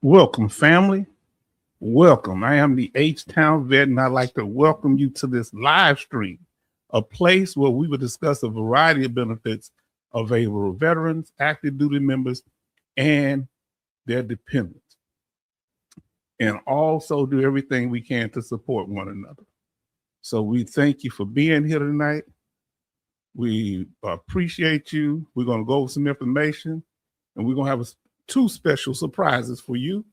Welcome, family. Welcome. I am the H-Town Vet, and I'd like to welcome you to this live stream, a place where we will discuss a variety of benefits available to veterans, active duty members, and their dependents, and also do everything we can to support one another. So we thank you for being here tonight. We appreciate you. We're going to go over some information, and we're going to have two special surprises for you.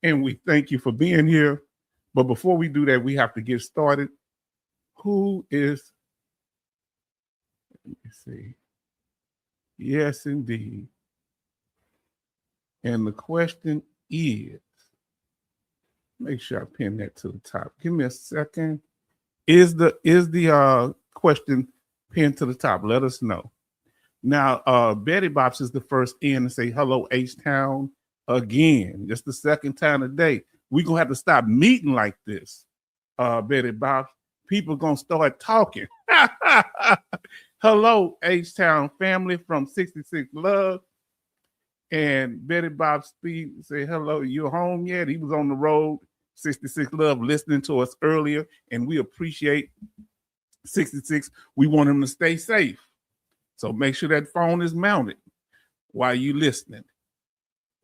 And we thank you for being here. But before we do that, we have to get started. Who is, let me see. Yes, indeed. And the question is, make sure I pin that to the top. Give me a second. Is the question pinned to the top? Let us know. Now, Betty Bops is the first in to say hello, H-Town, again. It's the second time today. We're going to have to stop meeting like this, Betty Bops. People going to start talking. Hello, H-Town family from 66 Love. And Betty Bops say hello. You home yet? He was on the road, 66 Love, listening to us earlier, and we appreciate 66. We want him to stay safe. So make sure that phone is mounted while you listening.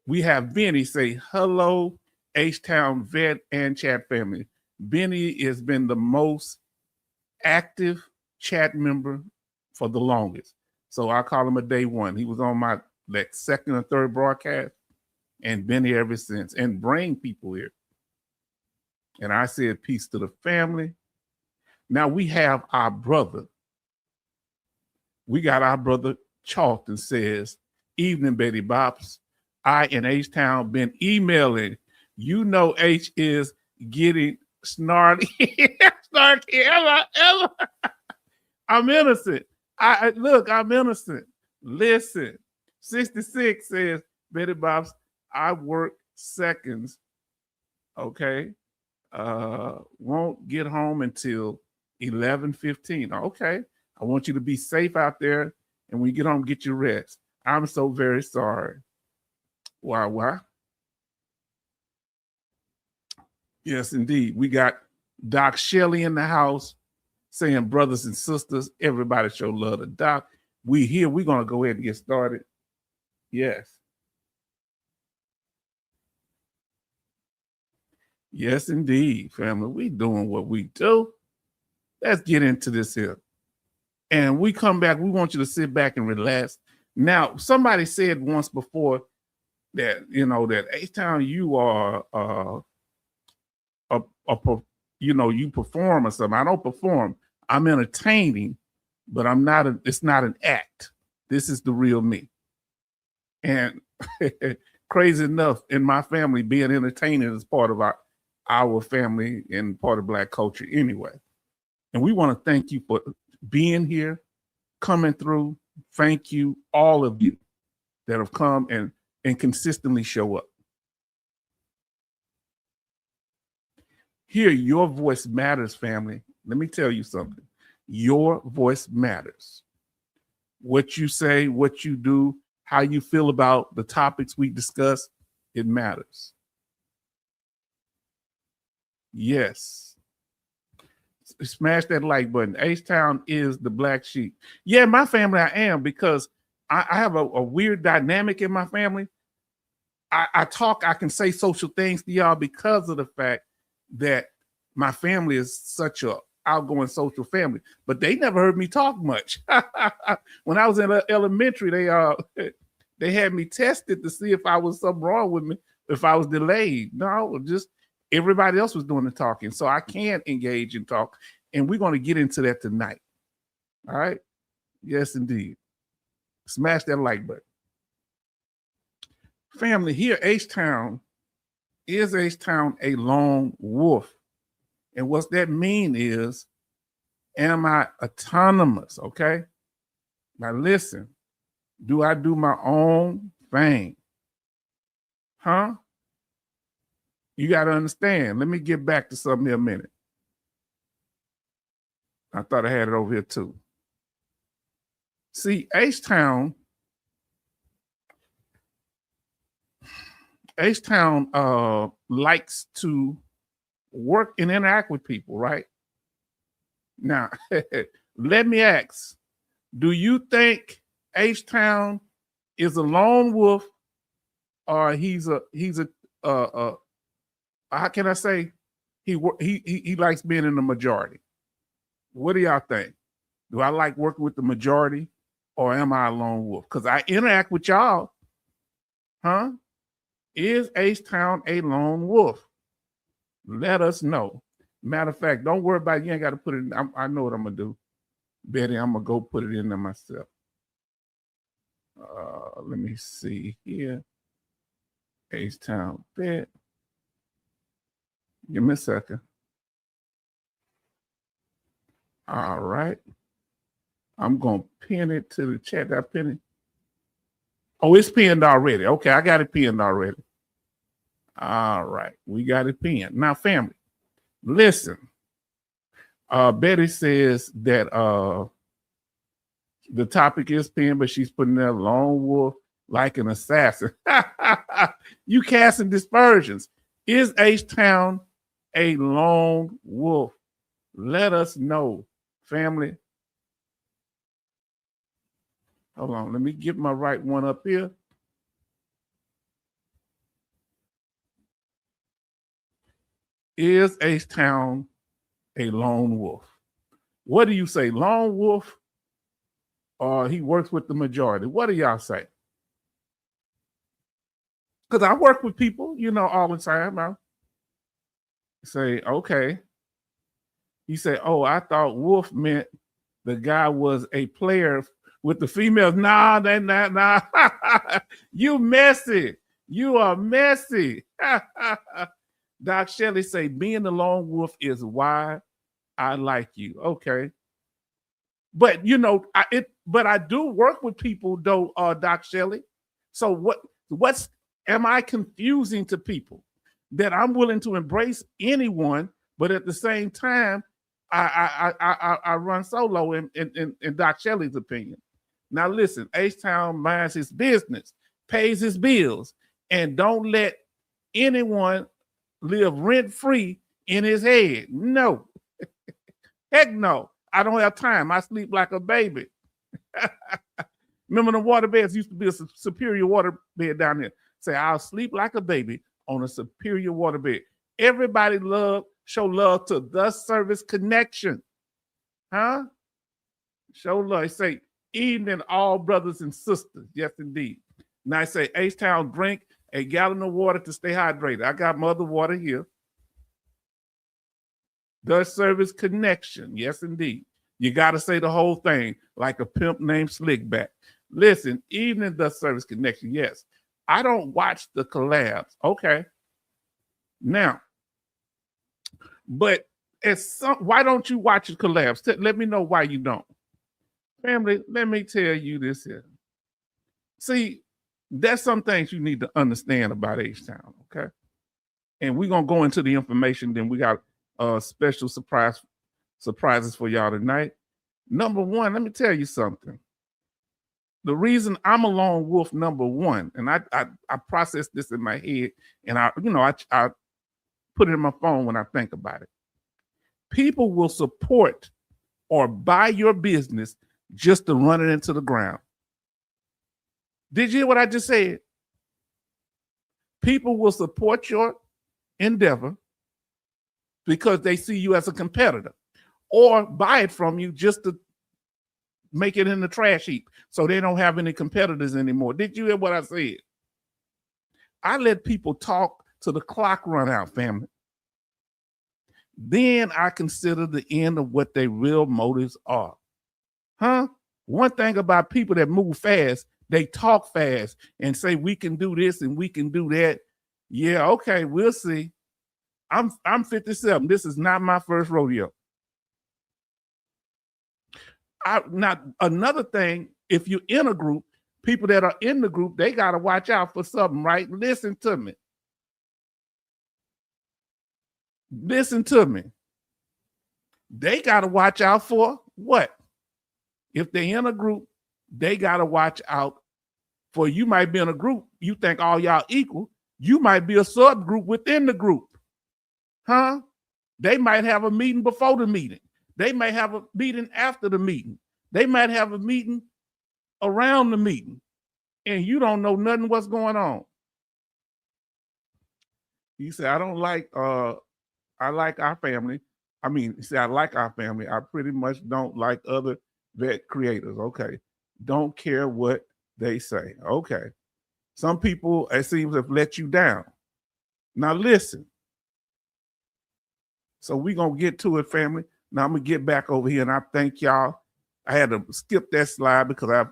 We have Benny say, hello, H-Town Vet and chat family. Benny has been the most active chat member for the longest. So I call him a day one. He was on my second or third broadcast and been here ever since and bring people here. And I said peace to the family. Now we have our brother. We got our brother Charlton says, evening, Betty Bops. I and H-Town been emailing. You know H is getting snarky. Snarky. Ella. I'm innocent. I'm innocent. Listen. 66 says, Betty Bops, I work seconds. Okay. Won't get home until 11:15. Okay. I want you to be safe out there, and when you get home, get your rest. I'm so very sorry. Why? Yes, indeed. We got Doc Shelley in the house saying, brothers and sisters, everybody show love to Doc. We here. We're going to go ahead and get started. Yes. Yes, indeed, family. We doing what we do. Let's get into this here. And we come back, we want you to sit back and relax. Now, somebody said once before that, that H-Town, you are, you perform or something. I don't perform. I'm entertaining, but it's not an act. This is the real me. And crazy enough, in my family, being entertaining is part of our family and part of Black culture anyway. And we want to thank you for being here, coming through. Thank you, all of you that have come and consistently show up. Here, your voice matters, family. Let me tell you something. Your voice matters. What you say, what you do, how you feel about the topics we discuss, it matters. Yes. Smash that like button. H-Town is the black sheep. Yeah, my family I am, because I have a weird dynamic in my family. I can say social things to y'all because of the fact that my family is such a outgoing social family, but they never heard me talk much. When I was in elementary, they had me tested to see if I was something wrong with me, if I was delayed. No, just everybody else was doing the talking, so I can't engage and talk. And we're going to get into that tonight. All right? Yes, indeed. Smash that like button. Family, here, H-Town, is H-Town a lone wolf? And what's that mean is, am I autonomous? Okay? Now listen, do I do my own thing? Huh? You got to understand. Let me get back to something here a minute. I thought I had it over here too. See, H-Town H-Town likes to work and interact with people, right? Now, let me ask, do you think H-Town is a lone wolf, or he's a how can I say, he likes being in the majority? What do y'all think? Do I like working with the majority, or am I a lone wolf? Because I interact with y'all. Huh? Is H-Town a lone wolf? Let us know. Matter of fact, don't worry about it. You ain't got to put it in. I know what I'm going to do. Betty, I'm going to go put it in there myself. Let me see here. H-Town bet. Give me a second. All right. I'm going to pin it to the chat. I pin it. Oh, it's pinned already. Okay, I got it pinned already. All right, we got it pinned. Now, family, listen. Betty says that the topic is pinned, but she's putting there lone wolf like an assassin. You casting dispersions. Is H-Town a lone wolf? Let us know, family. Hold on, let me get my right one up here. Is H-Town a lone wolf? What do you say, lone wolf, or he works with the majority? What do y'all say? Because I work with people, all the time. I say, okay. He said, oh, I thought wolf meant the guy was a player with the females. Nah. You messy. You are messy. Doc Shelley say, being the lone wolf is why I like you. Okay. But but I do work with people though, Doc Shelley. So what's am I confusing to people? That I'm willing to embrace anyone, but at the same time, I run solo in Doc Shelley's opinion. Now listen, H-Town minds his business, pays his bills, and don't let anyone live rent-free in his head. No. Heck no. I don't have time. I sleep like a baby. Remember the water beds used to be a superior water bed down there. Say, I'll sleep like a baby on a superior water bed. Everybody show love to the service connection. Huh? Show love. Say, evening, all brothers and sisters. Yes, indeed. Now I say, H-Town, drink a gallon of water to stay hydrated. I got mother water here. The service connection. Yes, indeed. You got to say the whole thing like a pimp named Slickback. Listen, evening, the service connection. Yes. I don't watch the collabs. Okay. Now, but why don't you watch the collabs? Let me know why you don't. Family, let me tell you this here. See, there's some things you need to understand about H-Town, okay? And we're going to go into the information. Then we got special surprises for y'all tonight. Number one, let me tell you something. The reason I'm a lone wolf, number one, and I process this in my head, and I put it in my phone when I think about it. People will support or buy your business just to run it into the ground. Did you hear what I just said? People will support your endeavor because they see you as a competitor, or buy it from you just to make it in the trash heap so they don't have any competitors anymore. Did you hear what I said? I let people talk till the clock run out, family. Then I consider the end of what their real motives are. Huh? One thing about people that move fast, they talk fast and say we can do this and we can do that. Yeah, okay, we'll see. I'm 57. This is not my first rodeo. Now, another thing, if you're in a group, people that are in the group, they got to watch out for something, right? Listen to me. Listen to me. They got to watch out for what? If they're in a group, they got to watch out for, you might be in a group, you think all y'all equal, You might be a subgroup within the group. Huh? They might have a meeting before the meeting. They may have a meeting after the meeting. They might have a meeting around the meeting. And you don't know nothing what's going on. You say, I like our family. I mean, you say, I like our family. I pretty much don't like other vet creators. Okay. Don't care what they say. Okay. Some people, it seems, have let you down. Now listen. So we're going to get to it, family. Now I'm going to get back over here, and I thank y'all. I had to skip that slide because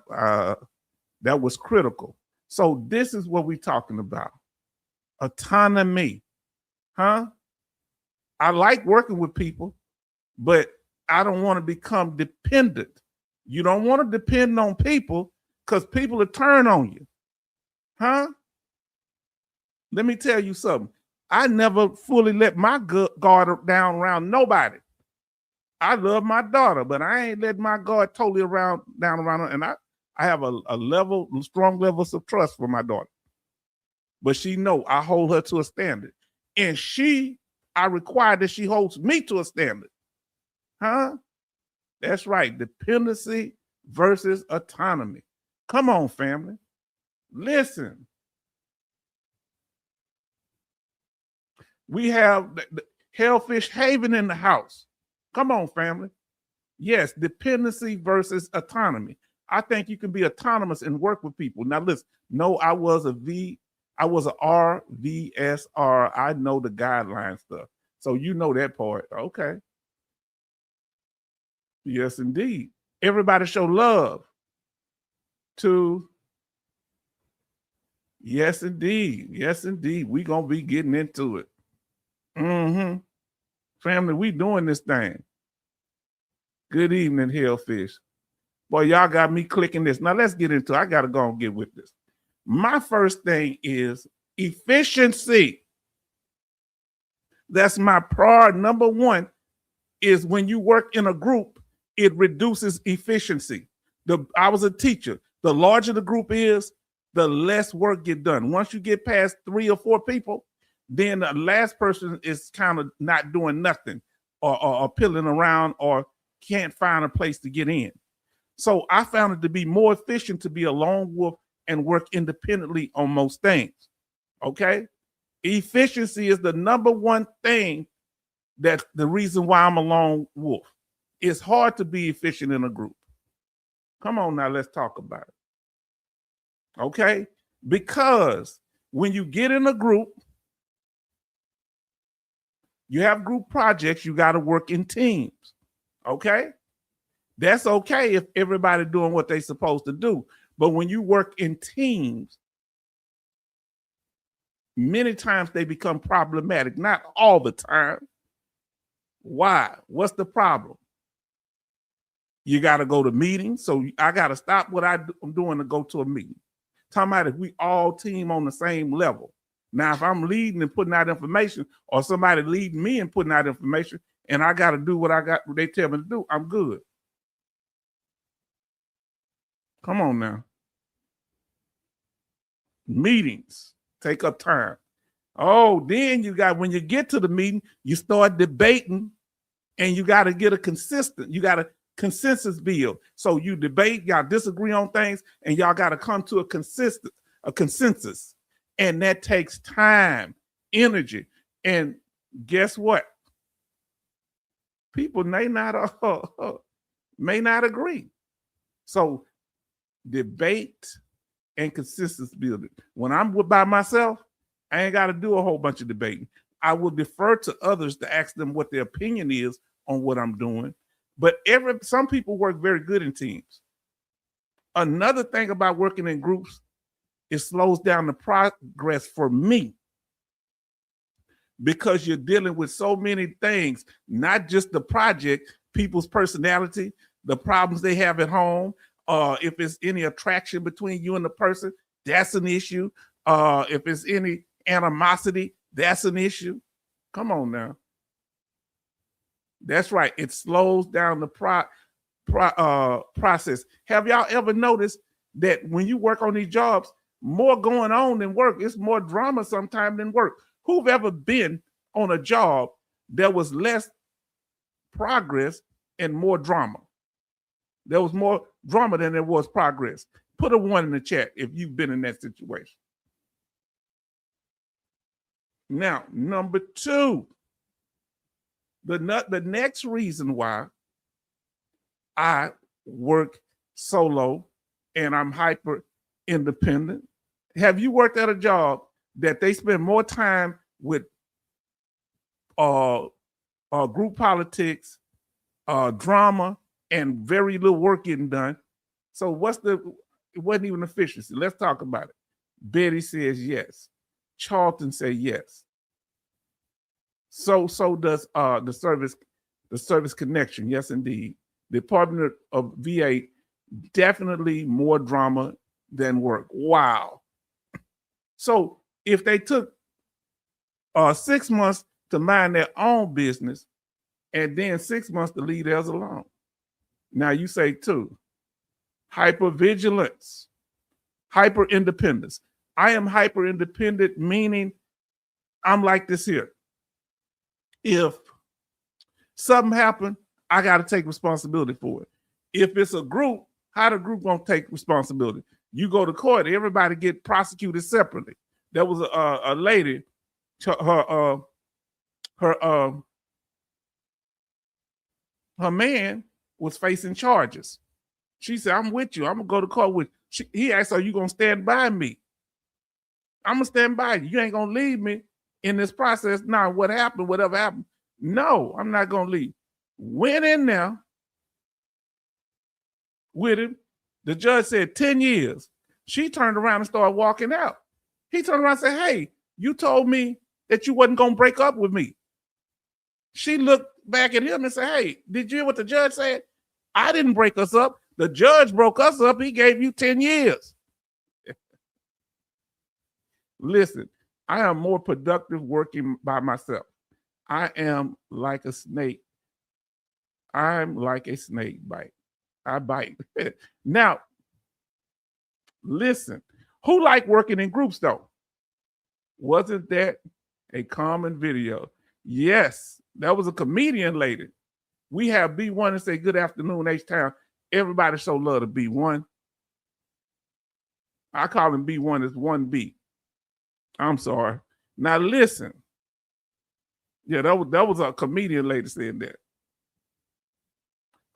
that was critical. So this is what we're talking about. Autonomy. Huh? I like working with people, but I don't want to become dependent. You don't want to depend on people because people will turn on you. Huh? Let me tell you something. I never fully let my guard down around nobody. I love my daughter, but I ain't let my guard totally down around her. And I have a strong level of trust for my daughter. But she know I hold her to a standard. And I require that she holds me to a standard. Huh? That's right. Dependency versus autonomy. Come on, family. Listen. We have the Hellfish Haven in the house. Come on, family. Yes, dependency versus autonomy. I think you can be autonomous and work with people. Now, listen, no, I was a RVSR. I know the guideline stuff. So you know that part. Okay. Yes, indeed. Everybody show love to. Yes, indeed. Yes, indeed. We're going to be getting into it. Family, we doing this thing. Good evening, Hellfish. Boy, y'all got me clicking this. Now let's get into it. I got to go and get with this. My first thing is efficiency. That's my priority. Number one is when you work in a group, it reduces efficiency. I was a teacher. The larger the group is, the less work get done. Once you get past 3 or 4 people, then the last person is kind of not doing nothing or pilling around or can't find a place to get in. So I found it to be more efficient to be a lone wolf and work independently on most things. Okay? Efficiency is the number one thing that's the reason why I'm a lone wolf. It's hard to be efficient in a group. Come on now, let's talk about it. Okay? Because when you get in a group, you have group projects, you got to work in teams. Okay? That's okay if everybody doing what they're supposed to do. But when you work in teams, many times they become problematic. Not all the time. Why? What's the problem? You got to go to meetings. So I got to stop what I'm doing to go to a meeting. Talking about if we all team on the same level. Now, if I'm leading and putting out information, or somebody leading me and putting out information, and I got to do what they tell me to do, I'm good. Come on now. Meetings take up time. Oh, then when you get to the meeting, you start debating, and you got to get you got a consensus build. So you debate, y'all disagree on things, and y'all got to come to a consensus. And that takes time, energy. And guess what? People may not agree. So debate and consensus building. When I'm by myself, I ain't got to do a whole bunch of debating. I will defer to others to ask them what their opinion is on what I'm doing. But some people work very good in teams. Another thing about working in groups, it slows down the progress for me because you're dealing with so many things, not just the project, people's personality, the problems they have at home. If there's any attraction between you and the person, that's an issue. If there's any animosity, that's an issue. Come on now. That's right. It slows down the process. Have y'all ever noticed that when you work on these jobs, more going on than work. It's more drama sometimes than work. Who've ever been on a job that was less progress and more drama? There was more drama than there was progress. Put a 1 in the chat if you've been in that situation. Now, number 2, the next reason why I work solo and I'm hyper independent. Have you worked at a job that they spend more time with group politics, drama, and very little work getting done? So it wasn't even efficiency. Let's talk about it. Betty says yes. Charlton said yes. So does the service connection. Yes, indeed. The Department of VA, definitely more drama than work. Wow. So if they took 6 months to mind their own business and then 6 months to leave theirs alone. Now you say 2, hypervigilance, hyper independence. I am hyper independent, meaning I'm like this here. If something happened, I got to take responsibility for it. If it's a group, how the group gonna take responsibility? You go to court, everybody get prosecuted separately. There was a lady, her man was facing charges. She said, "I'm with you. I'm gonna go to court with you." He asked, "Are you gonna stand by me?" "I'm gonna stand by you. You ain't gonna leave me in this process." Now, what happened? Whatever happened? No, I'm not gonna leave. Went in there with him. The judge said 10 years. She turned around and started walking out. He turned around and said, "Hey, you told me that you wasn't gonna break up with me." She looked back at him and said, "Hey, did you hear what the judge said? I didn't break us up. The judge broke us up. He gave you 10 years. Listen, I am more productive working by myself. I am like a snake. I'm like a snake bite. I bite. Now, listen, who like working in groups though? Wasn't that a common video? Yes, that was a comedian lady. We have B1 and say, "Good afternoon, H-Town." Everybody show love to B1. I call him B1 as 1B. I'm sorry. Now listen. Yeah, that was a comedian lady saying that.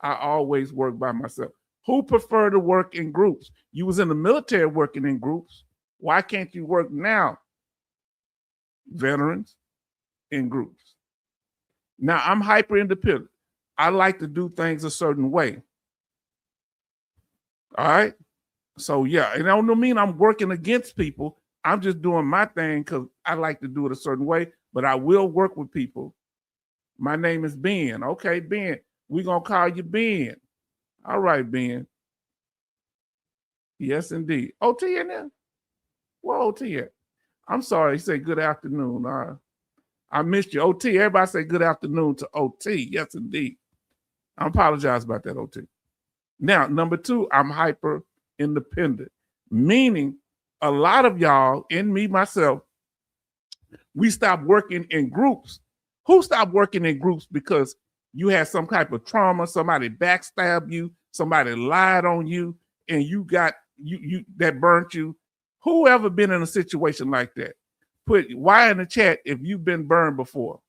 I always work by myself. Who prefer to work in groups? You was in the military working in groups. Why can't you work now? Veterans in groups. Now I'm hyper independent. I like to do things a certain way. All right. So yeah, it don't mean I'm working against people. I'm just doing my thing because I like to do it a certain way, but I will work with people. My name is Ben. Okay, Ben. We're going to call you Ben. All right, Ben. Yes, indeed. OT in there? Where OT at? I'm sorry. He said good afternoon. I missed you. OT. Everybody say good afternoon to OT. Yes, indeed. I apologize about that, OT. Now, number 2, I'm hyper independent, meaning a lot of y'all, and me, myself, we stopped working in groups. Who stopped working in groups because you had some type of trauma, somebody backstabbed you, somebody lied on you, and you got you that burnt you? Who ever been in a situation like that? Put Y in the chat if you've been burned before.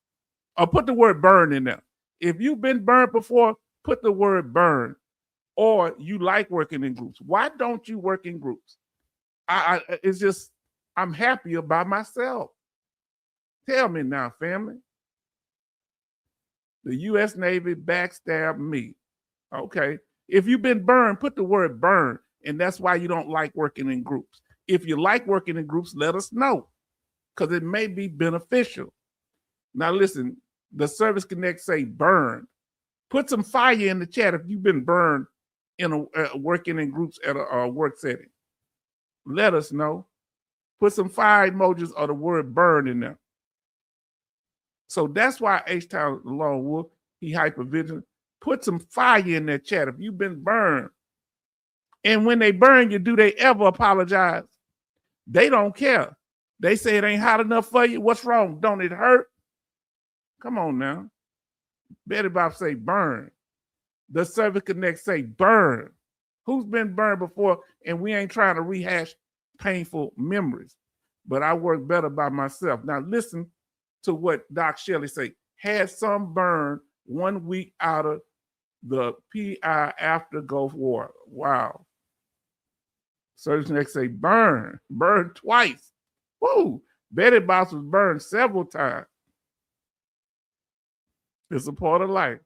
Or put the word burn in there. If you've been burned before, put the word burn. Or you like working in groups. Why don't you work in groups? It's just, I'm happier by myself. Tell me now, family. The U.S. Navy backstabbed me. Okay. If you've been burned, put the word burn. And that's why you don't like working in groups. If you like working in groups, let us know, because it may be beneficial. Now listen, the Service Connect say burn. Put some fire in the chat if you've been burned in working in groups at a work setting. Let us know. Put some fire emojis or the word burn in there. So that's why H-Town Lone Wolf, he hypervigilant. Put some fire in that chat if you've been burned. And when they burn you, do they ever apologize? They don't care. They say it ain't hot enough for you. What's wrong? Don't it hurt? Come on now. Betty Bob say burn. The Service Connect say burn. Who's been burned before? And we ain't trying to rehash painful memories. But I work better by myself. Now listen to what Doc Shelley say. Had some burn 1 week out of the PI after Gulf War. Wow. Service Connect say burn. Burn twice. Woo. Betty Bob was burned several times. It's a part of life.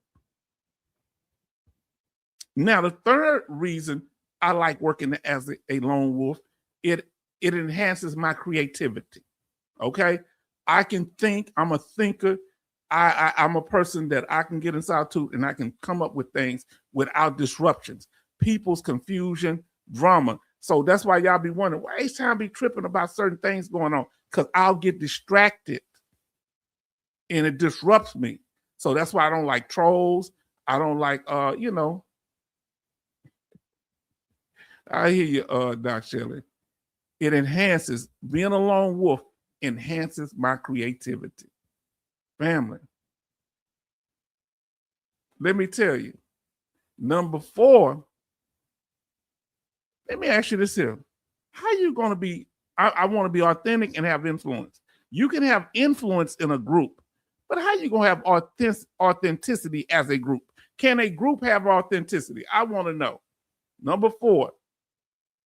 Now, the third reason I like working as a lone wolf, it enhances my creativity. Okay, I can think. I'm a thinker. I'm a person that I can get inside to, and I can come up with things without disruptions, people's confusion, drama. So that's why y'all be wondering why each time I be tripping about certain things going on, because I'll get distracted, and it disrupts me. So that's why I don't like trolls. I don't like, you know. I hear you, Doc Shelley. It enhances, being a lone wolf enhances my creativity. Family. Let me tell you. Number 4, let me ask you this here. How you going to be, I want to be authentic and have influence. You can have influence in a group, but how you going to have authenticity as a group? Can a group have authenticity? I want to know. Number 4,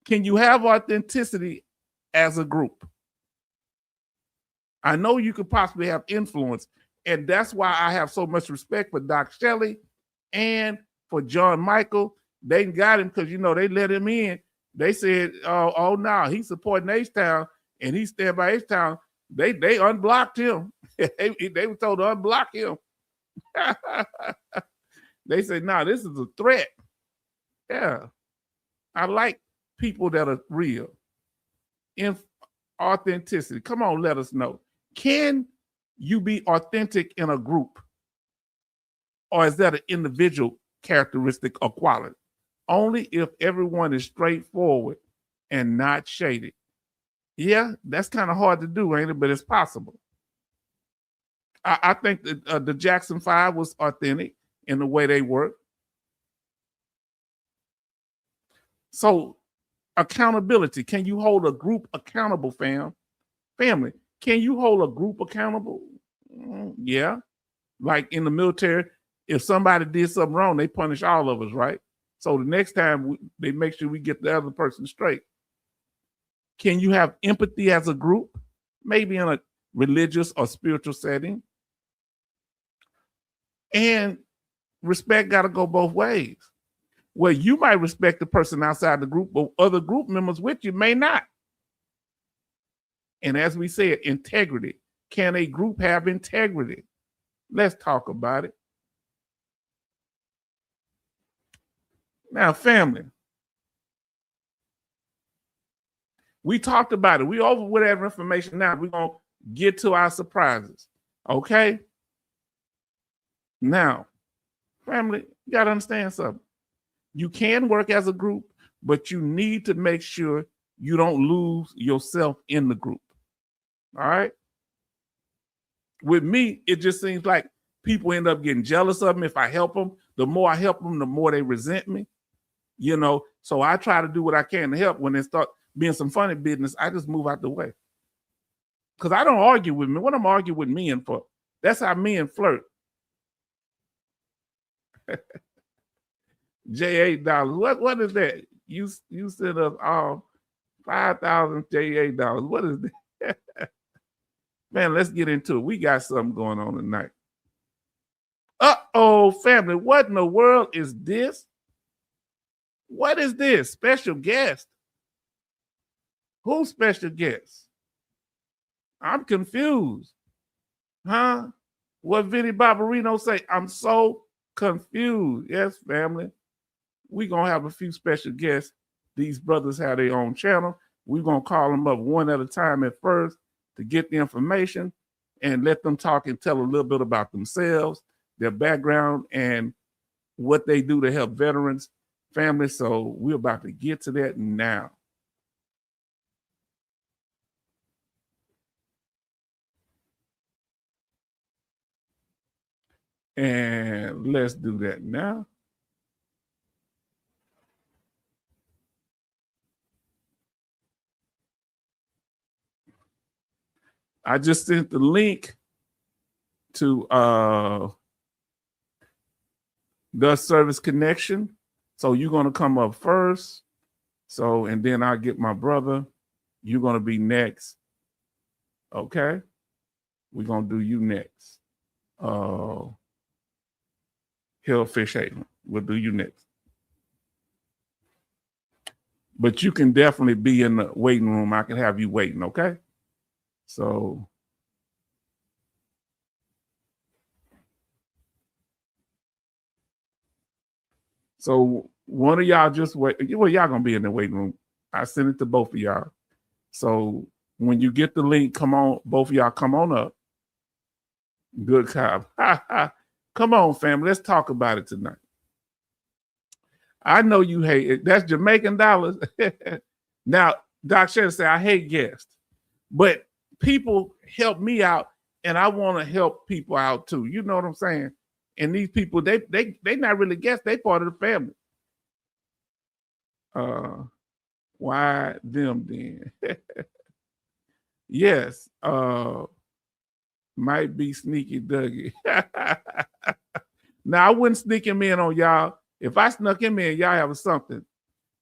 can you have authenticity as a group? I know you could possibly have influence, and that's why I have so much respect for Doc Shelley and for John Michael. They got him because, you know, they let him in. They said, oh no, he's supporting H-Town, and he stand by H-Town. They unblocked him. They were told to unblock him. They said, no, this is a threat. Yeah. I like people that are real. In authenticity. Come on, let us know. Can you be authentic in a group? Or is that an individual characteristic or quality? Only if everyone is straightforward and not shady. Yeah, that's kind of hard to do, ain't it? But it's possible. I think that the Jackson 5 was authentic in the way they work. So accountability. Can you hold a group accountable, family? Can you hold a group accountable? Yeah. Like in the military, if somebody did something wrong, they punish all of us, right? So the next time they make sure we get the other person straight. Can you have empathy as a group? Maybe in a religious or spiritual setting. And respect got to go both ways. Well, you might respect the person outside the group, but other group members with you may not. And as we said, integrity. Can a group have integrity? Let's talk about it. Now, family. We talked about it. We over with that information now. We're going to get to our surprises. Okay? Now, family, you got to understand something. You can work as a group, but you need to make sure you don't lose yourself in the group. All right? With me, it just seems like people end up getting jealous of me if I help them. The more I help them, the more they resent me. You know, so I try to do what I can to help. When they start being some funny business, I just move out the way. Because I don't argue with me. What I'm arguing with men for? That's how men flirt. J8. What is that? You sent us all 5,000 J8. What is that? Man, let's get into it. We got something going on tonight. Uh-oh, family. What in the world is this? What is this? Special guest? Who's special guest? I'm confused. Huh? What Vinny Barbarino say? I'm so confused. Yes, family. We're going to have a few special guests. These brothers have their own channel. We're going to call them up one at a time at first to get the information and let them talk and tell a little bit about themselves, their background, and what they do to help veterans, families. So we're about to get to that now. And let's do that now. I just sent the link to the service connection. So you're going to come up first. So, and then I'll get my brother. You're going to be next. Okay. We're going to do you next. Hellfish Haven. We'll do you next. But you can definitely be in the waiting room. I can have you waiting. Okay. So. So one of y'all just wait. Well, y'all gonna be in the waiting room. I sent it to both of y'all. So when you get the link, come on, both of y'all come on up. Good cop. Come on, family. Let's talk about it tonight. I know you hate it. That's Jamaican dollars. Now, Doc Shannon said, I hate guests. But people help me out, and I want to help people out too. You know what I'm saying? And these people, they not really guests. They part of the family. Why them then? Yes. Might be sneaky Dougie. Now I wouldn't sneak him in on y'all. If I snuck him in, y'all have something.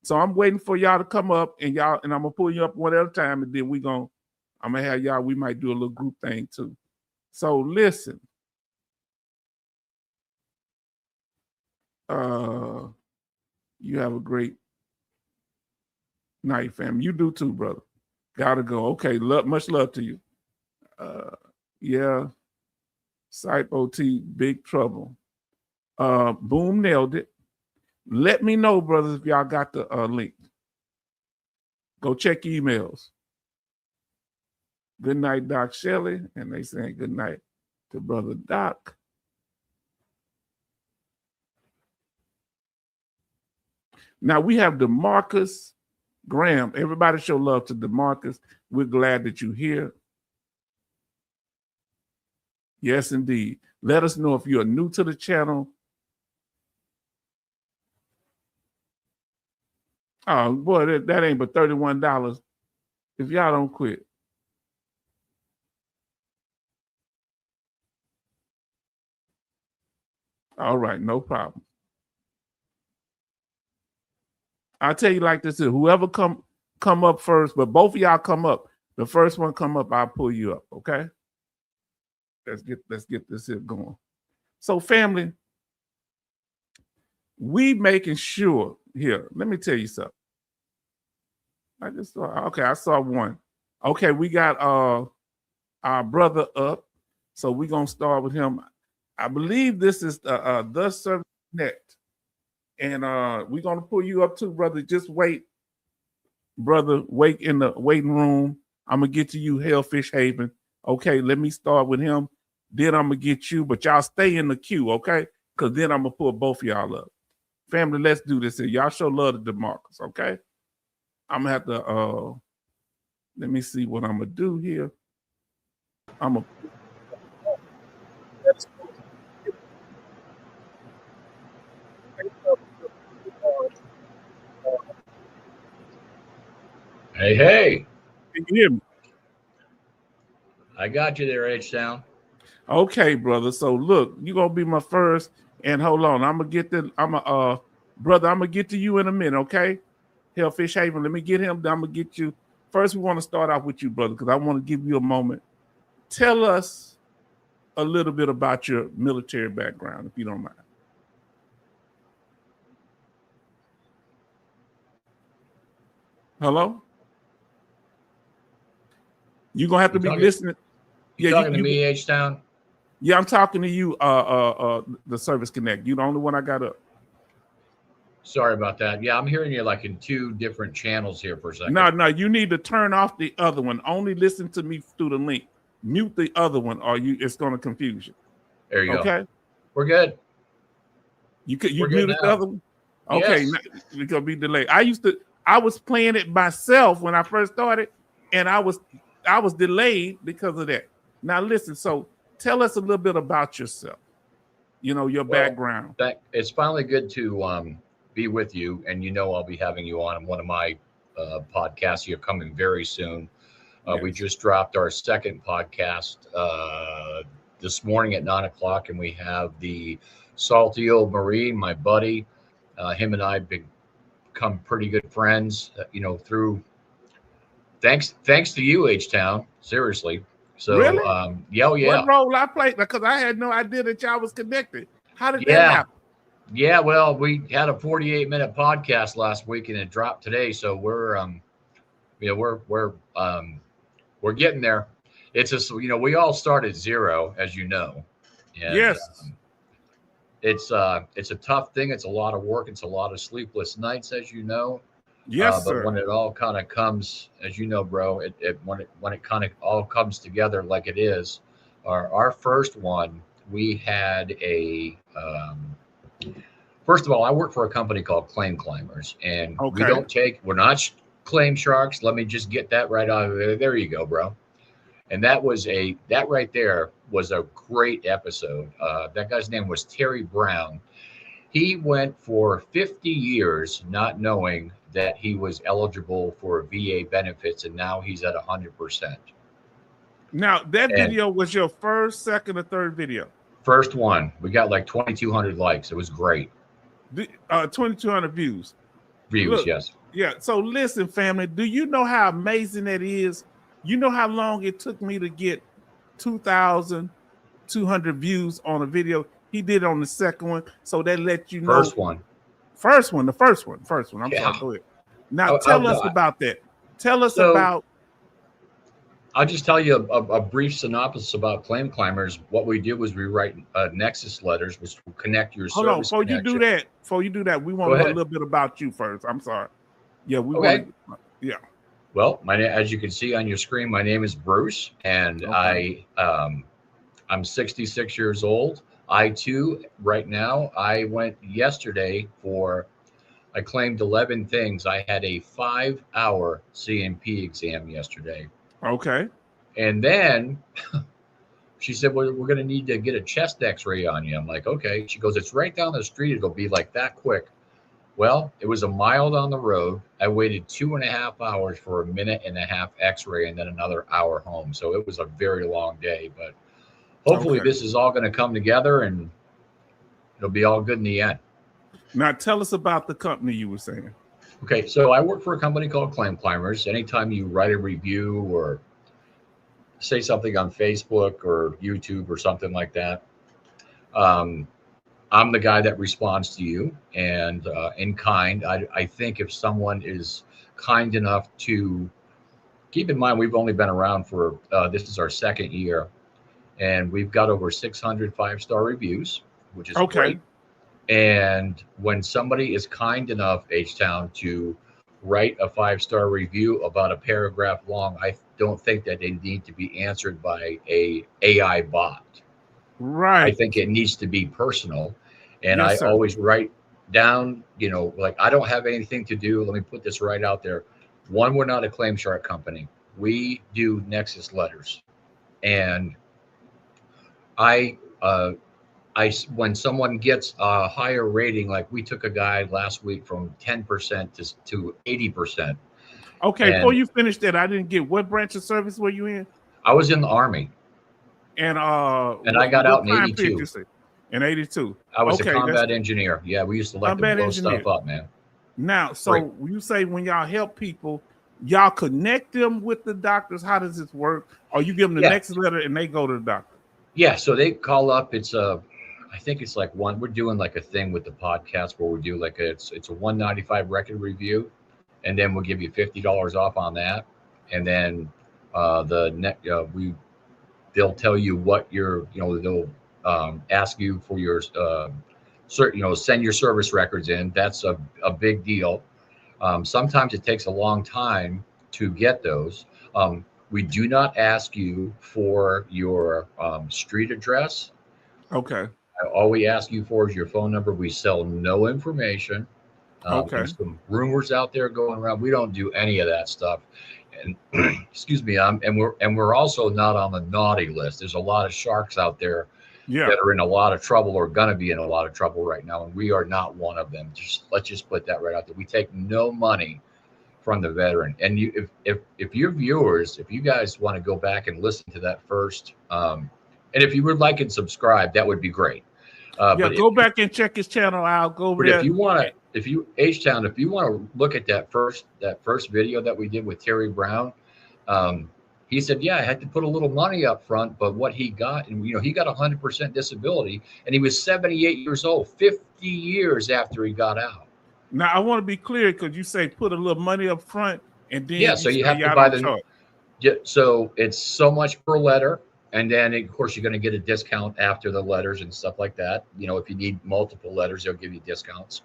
So I'm waiting for y'all to come up, and I'm gonna pull you up one at a time, and then I'm gonna have y'all. We might do a little group thing too. So listen. You have a great night, fam. You do too, brother. Gotta go. Okay, much love to you. Yeah. Sype OT, big trouble. Boom, nailed it. Let me know, brothers, if y'all got the link. Go check emails. Good night, Doc Shelley. And they saying good night to Brother Doc. Now we have DeMarcus Graham. Everybody show love to DeMarcus. We're glad that you're here. Yes, indeed. Let us know if you're new to the channel. Oh, boy, that ain't but $31 if y'all don't quit. All right, no problem. I'll tell you like this: whoever come up first, but both of y'all come up. The first one come up, I'll pull you up. Okay. Let's get this here going. So, family, we making sure here. Let me tell you something. I saw one. Okay, we got our brother up. So we're gonna start with him. I believe this is the Service Connect. And we're gonna pull you up too, brother. Just wait, brother. Wait in the waiting room. I'm gonna get to you, Hellfish Haven. Okay, let me start with him. Then I'm gonna get you, but y'all stay in the queue, okay? Because then I'm gonna pull both of y'all up. Family, let's do this here. Y'all show love to DeMarcus, okay? I'm gonna have to let me see what I'm gonna do here. I'm gonna Hey. Can you hear me? I got you there, H-Town. Okay, brother. So look, you're gonna be my first. And hold on, I'm gonna get brother, I'm gonna get to you in a minute, okay? Hellfish Haven, let me get him. I'm gonna get you. First, we want to start off with you, brother, because I want to give you a moment. Tell us a little bit about your military background, if you don't mind. Hello? You're gonna have to be listening. You talking to me, H-Town? Yeah, I'm talking to you, the Service Connect. You're the only one I got up. Sorry about that. Yeah, I'm hearing you like in two different channels here for a second. No, you need to turn off the other one. Only listen to me through the link. Mute the other one, or it's going to confuse you. There you go. Okay, we're good. You muted the other one. Okay, yes. It's gonna be delayed. I was playing it myself when I first started, and I was delayed because of that. Now listen. So tell us a little bit about yourself. your Well, background. it's finally good to be with you, and I'll be having you on one of my podcasts. You're coming very soon. We Yes. just dropped our second podcast this morning at 9 o'clock, and we have the salty old Marine, my buddy. Him and I have become pretty good friends. Through thanks to you, H Town. Seriously. So, Really? yeah, oh, What yeah, role I played? Because I had no idea that y'all was connected. How did that yeah, happen? yeah. Well, we had a 48-minute podcast last week, and it dropped today. So we're getting there. It's just we all start at zero, as you know, and Yes. it's a tough thing. It's a lot of work. It's a lot of sleepless nights, as you know. Yes, But when sir. it all kind of comes, as you know, bro, when it kind of all comes together like it is, our first one, we had a first of all, I work for a company called Claim Climbers, and Okay. we're not claim sharks. Let me just get that right out of there. There you go, bro. And that right there was a great episode. That guy's name was Terry Brown. He went for 50 years not knowing that he was eligible for VA benefits, and now he's at 100%. Now, that And video was your first, second, or third video? first one, we got like 2,200 likes. It was great. 2,200 views. Views, Look, yes. yeah. So listen, family, do you know how amazing that is? You know how long it took me to get 2,200 views on a video? He did on the second one. So that let you know. First one. The first one. I'm Yeah. sorry. Go ahead. Now tell us about that. Tell us So about. I'll just tell you a brief synopsis about Claim Climbers. What we did was we write Nexus letters, which will connect your Hold on. service Before connection. you do that, we want Go to know a ahead. little bit about you first. I'm sorry. Yeah, we Okay. want. Yeah. Well, as you can see on your screen, my name is Bruce, and Okay. I'm 66 years old. I too, right now, I went yesterday I claimed 11 things. I had a 5-hour CMP exam yesterday. Okay. And then she said, well, we're going to need to get a chest x-ray on you. I'm like, okay. She goes, it's right down the street. It'll be like that quick. Well, it was a mile down the road. I waited 2.5 hours for a 1.5-minute x-ray and then another hour home. So it was a very long day, but hopefully Okay. this is all going to come together and it'll be all good in the end. Now tell us about the company you were saying. Okay, so I work for a company called Claim Climbers. Anytime you write a review or say something on Facebook or YouTube or something like that, I'm the guy that responds to you, and in kind. I think if someone is kind enough to keep in mind, we've only been around for this is our second year, and we've got over 600 5-star reviews, which is Okay. great. And when somebody is kind enough, H-Town, to write a 5-star review about a paragraph long, I don't think that they need to be answered by a AI bot. Right. I think it needs to be personal. And Yes, I sir. always write down, like I don't have anything to do. Let me put this right out there. One, we're not a claim shark company. We do Nexus letters. And when someone gets a higher rating, like we took a guy last week from 10% to 80%. Okay, before And you finish that, I didn't get what branch of service were you in? I was in the Army, And and I got out what in time period you 82. say? In 82. I was a Okay, that's combat engineer. Yeah, we used to like to combat blow engineer. stuff up, man. Now, so Great. you say when y'all help people, y'all connect them with the doctors. How does this work? Or you give them the Yeah. next letter and they go to the doctor? Yeah, so they call up. I think it's like we're doing like a thing with the podcast where we do like it's a $195 record review, and then we'll give you $50 off on that, and then they'll tell you what they'll ask you for your send your service records in. That's a big deal. Sometimes it takes a long time to get those. We do not ask you for your street address. Okay. All we ask you for is your phone number. We sell no information. Okay. There's some rumors out there going around. We don't do any of that stuff. And excuse me, and we're also not on the naughty list. There's a lot of sharks out there Yeah. that are in a lot of trouble or going to be in a lot of trouble right now, and we are not one of them. Let's just put that right out there. We take no money from the veteran. And you, if your viewers, if you guys want to go back and listen to that first, and if you would like and subscribe, that would be great. But go back and check his channel out. Go over but there. if you want to, if you H-Town, if you want to look at that first video that we did with Terry Brown, he said, yeah, I had to put a little money up front, but what he got, and he got 100% disability, and he was 78 years old, 50 years after he got out. Now I want to be clear, because you say put a little money up front, and then so you have to buy so it's so much per letter, and then of course you're going to get a discount after the letters and stuff like that. If you need multiple letters, they'll give you discounts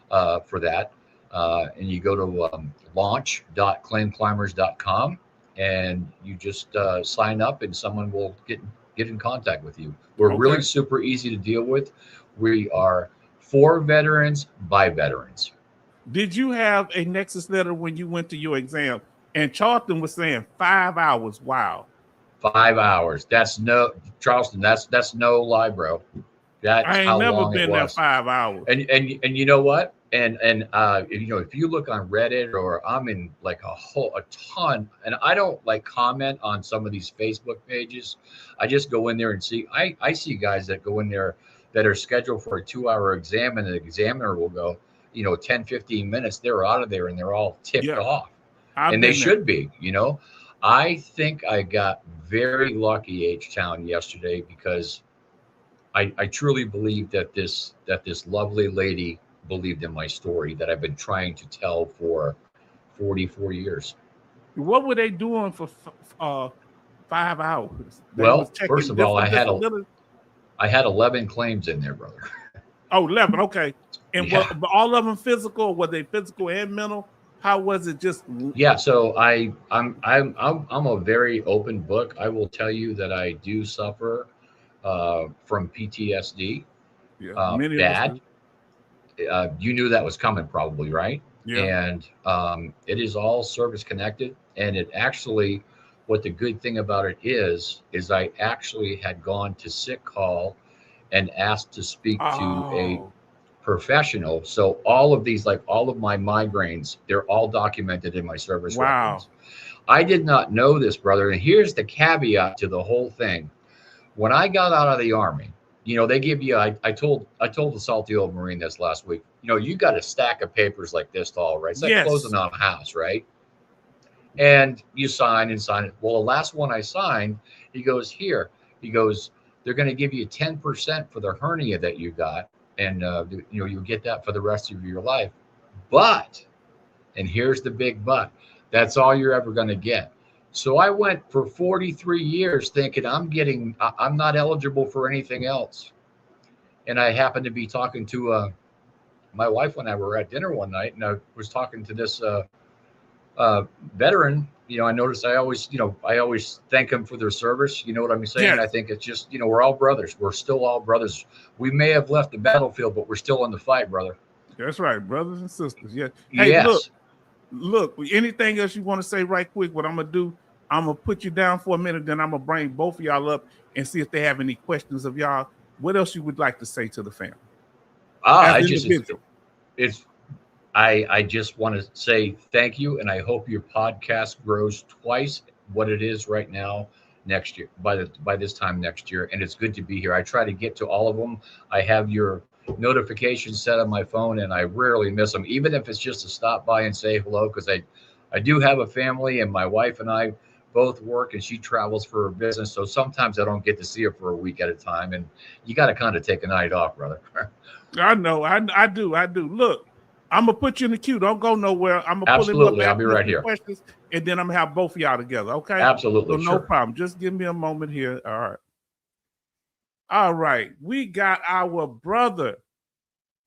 for that. And you go to launch.claimclimbers.com, and you just sign up, and someone will get in contact with you. We're really super easy to deal with. We are for veterans by veterans. Did you have a Nexus letter when you went to your exam? And Charlton was saying 5 hours. Wow. 5 hours. That's no, Charleston. That's no lie, bro. That's I ain't never been there 5 hours. And you know what? And if you look on Reddit, or I'm in like a ton, and I don't like comment on some of these Facebook pages. I just go in there and see. I see guys that go in there that are scheduled for a 2-hour exam, and the examiner will go, 10, 15 minutes. They're out of there and they're all ticked off. And they should be, I think I got very lucky, H-Town, yesterday, because I truly believe that this lovely lady believed in my story that I've been trying to tell for 44 years. What were they doing for 5 hours? Well, first of all, I had 11 claims in there, brother. Oh, 11. Okay. And but all of them physical? Were they physical and mental? How was it? Just so I'm a very open book. I will tell you that I do suffer from PTSD. Bad. You knew that was coming, probably, right? Yeah. And it is all service connected. And it actually, what the good thing about it is I actually had gone to sick call and asked to speak to a professional. So all of these, like all of my migraines, they're all documented in my service records. I did not know this, brother. And here's the caveat to the whole thing. When I got out of the Army, they give you, I told the salty old Marine this last week, you got a stack of papers like this tall, right? It's like closing on a house, right? And you sign and sign it. Well, the last one I signed, he goes, they're going to give you 10% for the hernia that you got. And, you'll get that for the rest of your life. But, and here's the big but, that's all you're ever going to get. So I went for 43 years thinking I'm not eligible for anything else. And I happened to be talking to my wife when I were at dinner one night, and I was talking to this veteran. I noticed I always thank them for their service. You know what I'm saying? Yes. I think it's just, we're all brothers. We're still all brothers. We may have left the battlefield, but we're still in the fight, brother. That's right, brothers and sisters. Yeah. Hey, yes. Look, anything else you want to say right quick? What I'm going to do, I'm going to put you down for a minute, then I'm going to bring both of y'all up and see if they have any questions of y'all. What else you would like to say to the family? I just want to say thank you, and I hope your podcast grows twice what it is right now next year, by this time next year. And it's good to be here. I try to get to all of them. I have your notifications set on my phone, and I rarely miss them, even if it's just to stop by and say hello, because I do have a family, and my wife and I both work, and she travels for her business. So sometimes I don't get to see her for a week at a time, and you got to kind of take a night off, brother. I know. I do. Look, I'm going to put you in the queue. Don't go nowhere. I'm going to pull him up. I'll be right here. Questions, and then I'm going to have both of y'all together, okay? Absolutely. So no problem. Just give me a moment here. All right. All right. We got our brother,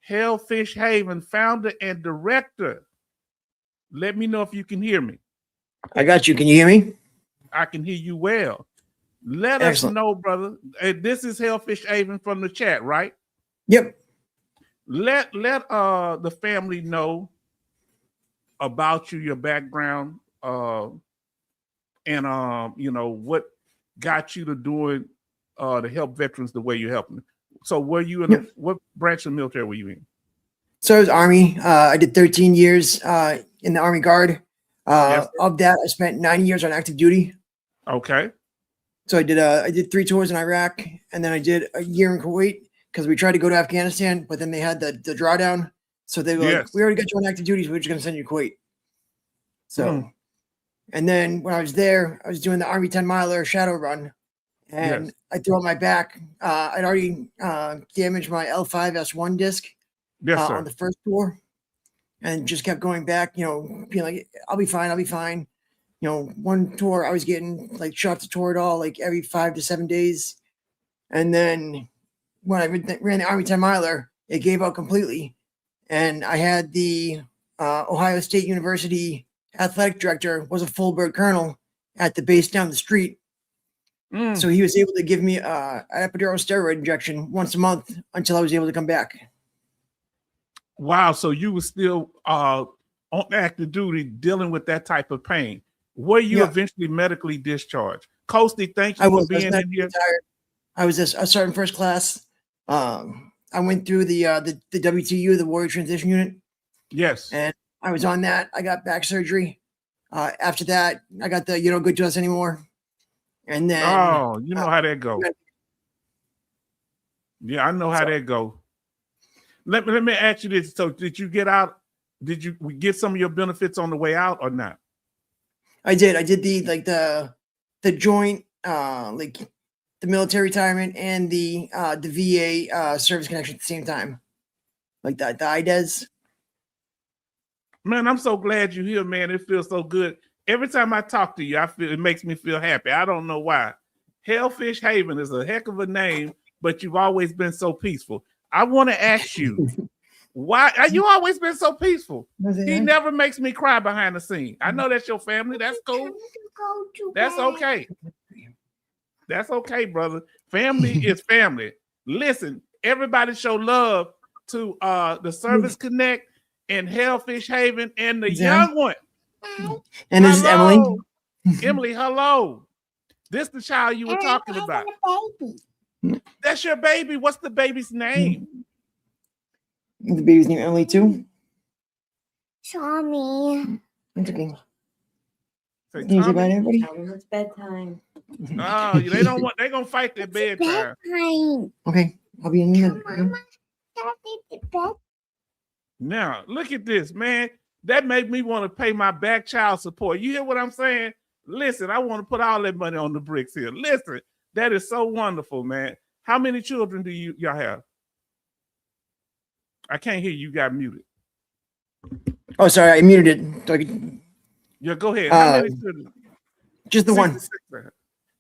Hellfish Haven, founder and director. Let me know if you can hear me. I got you. Can you hear me? I can hear you well. Let Excellent. us know, brother. This is Hellfish Haven from the chat, right? Yep. Let the family know about you, your background, and what got you to doing to help veterans the way you're helping them. So were you in what branch of the military were you in? So I was Army. I did 13 years in the Army Guard. Yes, Of that, I spent 9 years on active duty. Okay. So I did 3 tours in Iraq, and then I did a year in Kuwait because we tried to go to Afghanistan, but then they had the drawdown. So they were like, Yes. we already got you on active duty, so we're just going to send you to Kuwait. So, Hmm. and then when I was there, I was doing the Army 10 miler shadow run, and Yes. I threw out my back. I'd already damaged my L5S1 disc Yes, sir. on the first tour, and just kept going back, being like, I'll be fine. One tour I was getting like shots of Toradol like every 5 to 7 days. And then when I ran the Army 10 miler, it gave out completely. And I had the Ohio State University athletic director was a full bird colonel at the base down the street. Mm. So he was able to give me an epidural steroid injection once a month until I was able to come back. Wow. So you were still on active duty dealing with that type of pain. Were you Yeah. eventually medically discharged? Coasty, thank you I for was being in here. retired. I was a sergeant first class. I went through the WTU, the Warrior Transition Unit, Yes. and I was on that. I got back surgery. After that, I got the good to us anymore. And then Oh, you know how that goes. Yeah, I know how So- that goes. Let me ask you this. So did you get out? Did you get some of your benefits on the way out or not? I did the joint like the military retirement and the VA service connection at the same time, like the IDES. Man, I'm so glad you're here, man. It feels so good. Every time I talk to you, I feel it makes me feel happy. I don't know why. Hellfish Haven is a heck of a name, but you've always been so peaceful. I want to ask you, why you always been so peaceful? He never makes me cry behind the scene. I know that's your family. That's cool. That's okay. That's okay, brother. Family is family. Listen, everybody show love to the Service Connect and Hellfish Haven and the young one. And this is Emily. Hello. Emily, hello. This the child you were talking about. That's your baby. What's the baby's name? The baby's name Emily too. Tommy. It's okay. Say, Can you say Tommy? bye to everybody? It's bedtime. Oh, they don't want. They're gonna fight their bedtime. Bedtime. Okay, I'll be in a minute. Mama, Daddy, bed. Now, look at this, man. That made me want to pay my back child support. You hear what I'm saying? Listen, I want to put all that money on the bricks here. Listen, that is so wonderful, man. How many children do y'all have? I can't hear you. You got muted. Oh, sorry, I muted it. So I could, Yeah, go ahead. How many Uh, children? just the one.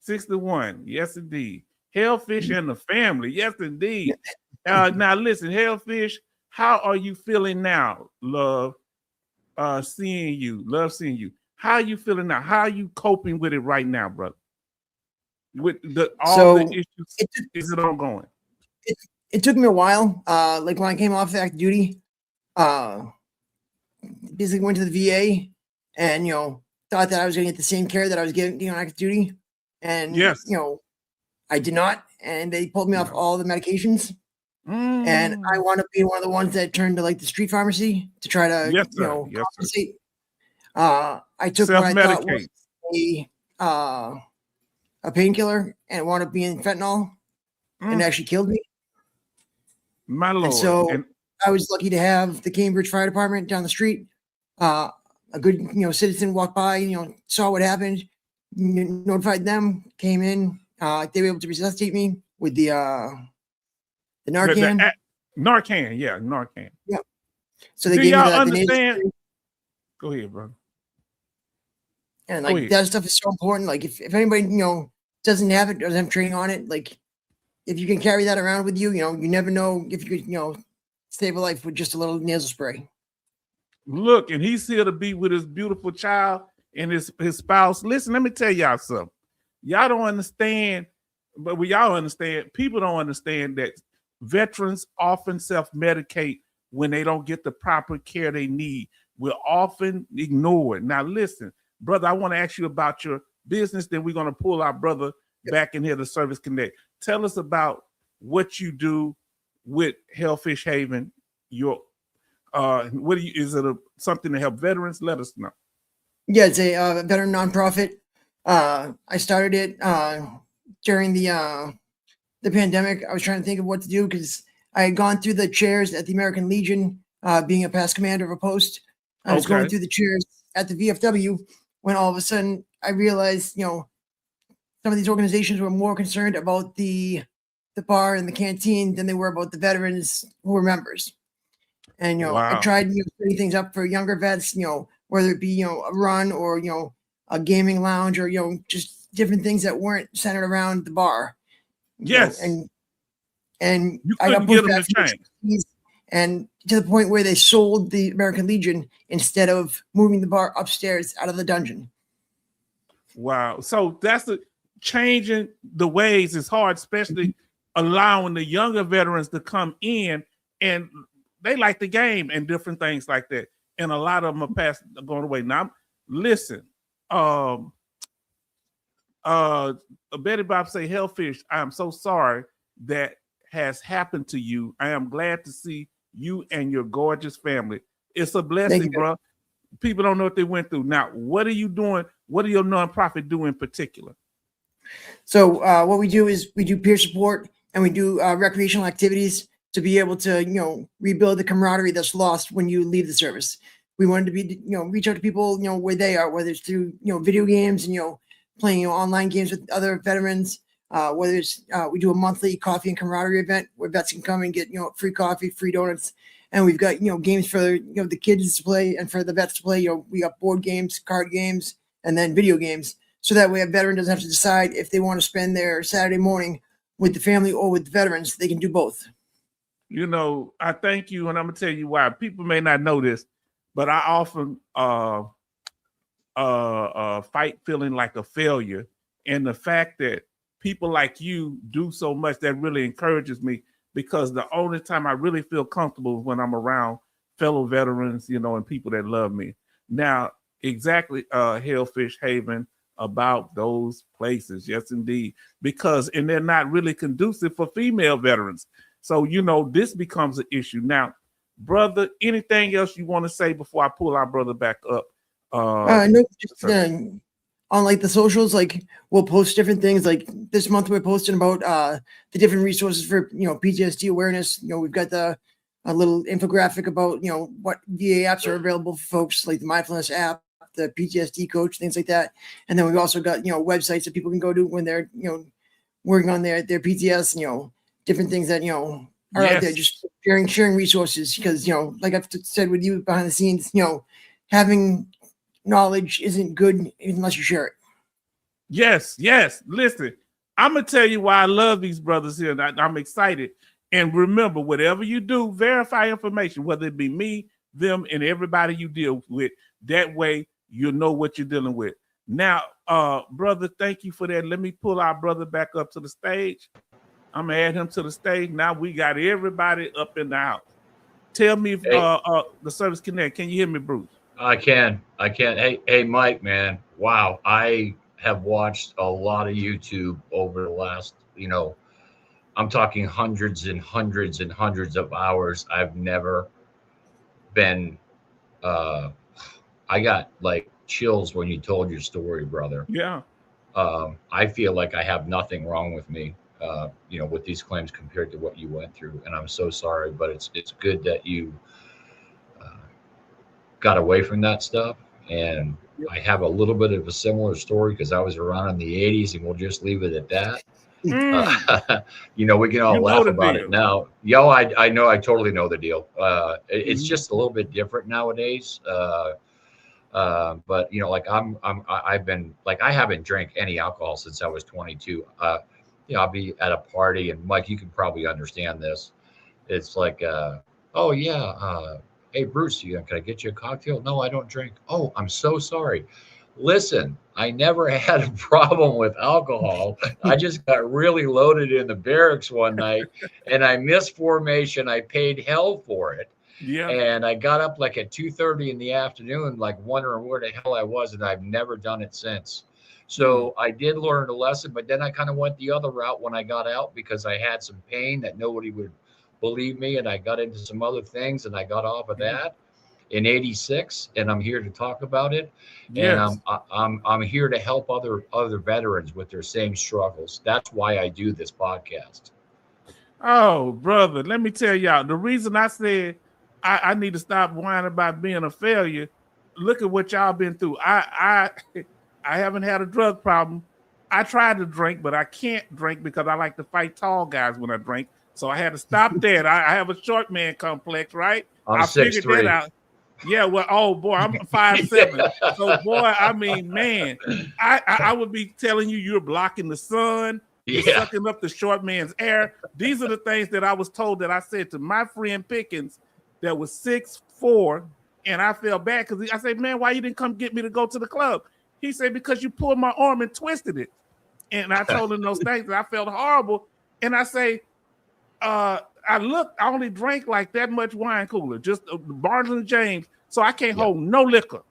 61. Yes, indeed. Hellfish and the family. Yes, indeed. Now, listen, Hellfish, how are you feeling now, love? Seeing you. Love seeing you. How are you feeling now? How are you coping with it right now, brother? With all the issues, is it ongoing? It took me a while. Like when I came off active duty, basically went to the VA and thought that I was going to get the same care that I was getting on active duty, and Yes. I did not, and they pulled me off all the medications. Mm. And I wound up being one of the ones that turned to like the street pharmacy to try to Yes, sir. Yes, sir. compensate. I took what I thought was Self-medicate. a painkiller, and it wound up being fentanyl, and it actually killed me. My lord. And so And- I was lucky to have the Cambridge Fire Department down the street. A good citizen walked by, saw what happened, notified them, came in. They were able to resuscitate me with the Narcan. Narcan, yeah, Narcan. So they Do gave me y'all the nasal understand? spray. Go ahead, brother. And Go like ahead. that stuff is so important. Like if anybody doesn't have it, doesn't have training on it, like if you can carry that around with you, you never know if you could save a life with just a little nasal spray. Look, and he's here to be with his beautiful child and his spouse. Listen, let me tell y'all something. Y'all don't understand, but y'all understand. People don't understand that veterans often self-medicate when they don't get the proper care they need. We're often ignored. Now, listen, brother, I want to ask you about your business. Then we're going to pull our brother back in here to Service Connect. tell us about what you do with Hellfish Haven. Your what do you, is it something to help veterans? Let us know. Yeah, it's a veteran nonprofit. I started it during the pandemic. I was trying to think of what to do because I had gone through the chairs at the American Legion, being a past commander of a post. I was going Okay. through the chairs at the VFW when all of a sudden I realized, some of these organizations were more concerned about the bar and the canteen than they were about the veterans who were members. And I Wow. tried setting things up for younger vets, whether it be a run or a gaming lounge or just different things that weren't centered around the bar. Yes. And You I got couldn't get pushed them back to from the change. trustees, and to the point where they sold the American Legion instead of moving the bar upstairs out of the dungeon. Wow. So that's the changing the ways is hard, especially allowing the younger veterans to come in and they like the game and different things like that. And a lot of them are going away. Now, listen, Betty Bob say, Hellfish, I am so sorry that has happened to you. I am glad to see you and your gorgeous family. It's a blessing, you. bro. People don't know what they went through. Now, what are you doing? What do your nonprofit do in particular? So what we do is we do peer support and we do recreational activities to be able to, rebuild the camaraderie that's lost when you leave the service. We wanted to be, reach out to people, where they are, whether it's through, video games and, playing online games with other veterans, whether it's we do a monthly coffee and camaraderie event where vets can come and get, free coffee, free donuts. And we've got, games for, the kids to play and for the vets to play. We got board games, card games, and then video games. So that way a veteran doesn't have to decide if they want to spend their Saturday morning with the family or with the veterans. They can do both. I thank you, and I'm gonna tell you why. People may not know this, but I often fight feeling like a failure. And the fact that people like you do so much, that really encourages me, because the only time I really feel comfortable is when I'm around fellow veterans, and people that love me. Now, exactly, Hellfish Haven, about those places. Yes, indeed. And they're not really conducive for female veterans. So, this becomes an issue. Now, brother, anything else you want to say before I pull our brother back up? No, just on like the socials, like we'll post different things. Like this month we're posting about the different resources for PTSD awareness. We've got a little infographic about what VA apps are available for folks, like the mindfulness app, the PTSD coach, things like that. And then we've also got websites that people can go to when they're working on their PTS, different things that are out there, just sharing resources. Because like I've said with you behind the scenes, having knowledge isn't good unless you share it. Yes. Listen, I'm gonna tell you why I love these brothers here, and I'm excited. And remember, whatever you do, verify information, whether it be me, them, and everybody you deal with. That way, you'll know what you're dealing with. Now, brother, thank you for that. Let me pull our brother back up to the stage. I'm gonna add him to the stage. Now we got everybody up in the house. Tell me if the service connect. Can you hear me, Bruce? I can. Hey, Mike, man. Wow. I have watched a lot of YouTube over the last, I'm talking hundreds and hundreds and hundreds of hours. I've never been, I got like chills when you told your story, brother. Yeah. I feel like I have nothing wrong with me, with these claims compared to what you went through. And I'm so sorry, but it's good that you got away from that stuff. And I have a little bit of a similar story because I was around in the 80s, and we'll just leave it at that. We can all laugh about it now. I know, I totally know the deal. It's just a little bit different nowadays. But like I've been like, I haven't drank any alcohol since I was 22. I'll be at a party, and Mike, you can probably understand this. It's like, oh yeah, hey Bruce, can I get you a cocktail? No, I don't drink. Oh, I'm so sorry. Listen, I never had a problem with alcohol. I just got really loaded in the barracks one night, and I missed formation. I paid hell for it. Yeah. And I got up like at 2:30 in the afternoon, like wondering where the hell I was, and I've never done it since. So I did learn a lesson, but then I kind of went the other route when I got out because I had some pain that nobody would believe me. And I got into some other things and I got off of that in 86, and I'm here to talk about it. And Yes. I'm here to help other veterans with their same struggles. That's why I do this podcast. Oh, brother, let me tell y'all. The reason I said I need to stop whining about being a failure. Look at what y'all been through. I haven't had a drug problem. I tried to drink, but I can't drink because I like to fight tall guys when I drink. So I had to stop that. I have a short man complex, right? I'm I figured 6'3". that out. Yeah, well, oh boy, I'm 5'7". So boy, I mean, man, I would be telling you you're blocking the sun, you're Yeah. sucking up the short man's air. These are the things that I was told that I said to my friend Pickens that was 6'4", and I felt bad because I said, man, why you didn't come get me to go to the club? He said, because you pulled my arm and twisted it. And I told him those things, and I felt horrible. And I say, I only drank like that much wine cooler, just Barnes and James, so I can't hold no liquor.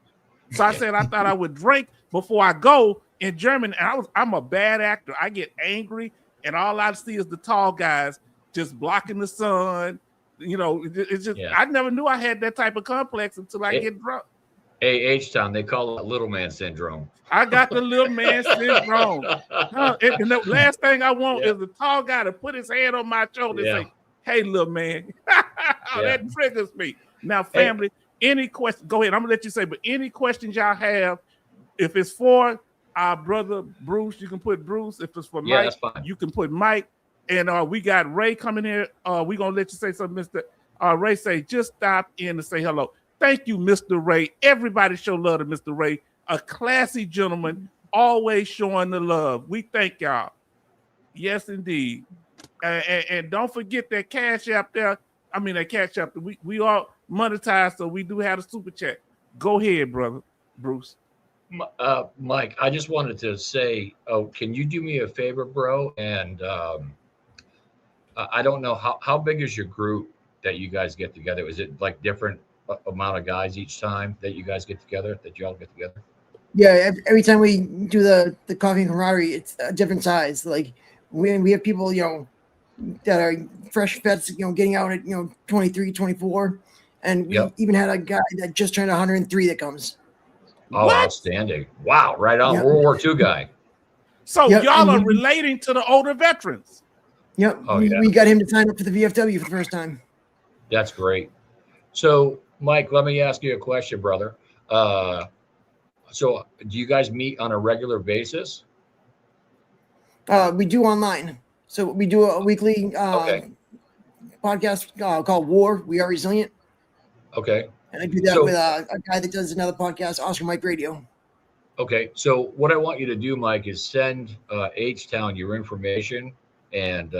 So I said I thought I would drink before I go in Germany. And I'm a bad actor. I get angry, and all I see is the tall guys just blocking the sun. You know, it's just I never knew I had that type of complex until I get drunk. Hey, H-Town, they call it little man syndrome. I got the little man syndrome. And the last thing I want is the tall guy to put his hand on my shoulder and say, hey, little man. That triggers me. Now, family, any question, go ahead. I'm going to let you say, but any questions y'all have, if it's for our brother Bruce, you can put Bruce. If it's for Mike, you can put Mike. And we got Ray coming here. We're going to let you say something, Mr. Ray. Say, just stop in to say hello. Thank you, Mr. Ray. Everybody show love to Mr. Ray. A classy gentleman, always showing the love. We thank y'all. Yes, indeed. And don't forget that Cash App there. I mean, that Cash App. We all monetized, so we do have a super chat. Go ahead, brother Bruce. Mike, I just wanted to say, can you do me a favor, bro? And I don't know how big is your group that you guys get together? Is it like different amount of guys each time that you guys get together, that you all get together? Yeah, every time we do the coffee and camaraderie, it's a different size. Like we have people, that are fresh vets, getting out at 23, 24, and we even had a guy that just turned 103 that comes. Oh, what? Outstanding! Wow, right on, World War II guy. So y'all are relating to the older veterans. Yep. Oh, we got him to sign up for the VFW for the first time. That's great. So, Mike, let me ask you a question, brother. So do you guys meet on a regular basis? We do online. So we do a weekly podcast called War. We Are Resilient. Okay. And I do that with a guy that does another podcast, Oscar Mike Radio. Okay. So what I want you to do, Mike, is send H-Town your information, and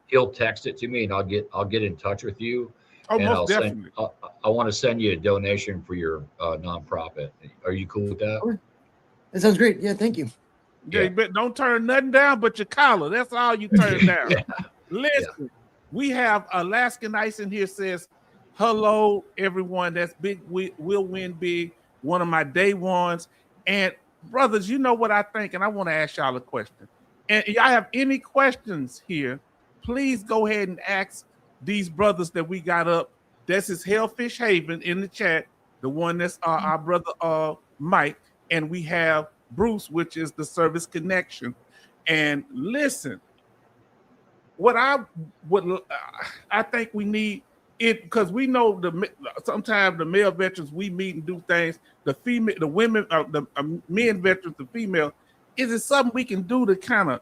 he'll text it to me, and I'll get in touch with you. Oh, most definitely. I want to send you a donation for your nonprofit. Are you cool with that? That sounds great. Yeah, thank you. Yeah, but don't turn nothing down but your collar. That's all you turn down. Listen, we have Alaskan Ice in here says, hello, everyone. That's Big Will Win Big, one of my day ones. And brothers, you know what I think, and I want to ask y'all a question. And y'all have any questions here, please go ahead and ask these brothers that we got up. This is Hellfish Haven in the chat, the one that's our brother Mike, and we have Bruce, which is the Service Connection. And listen, what I think we need it, because we know sometimes the male veterans, we meet and do things. The women, the men veterans, the female. Is it something we can do to kind of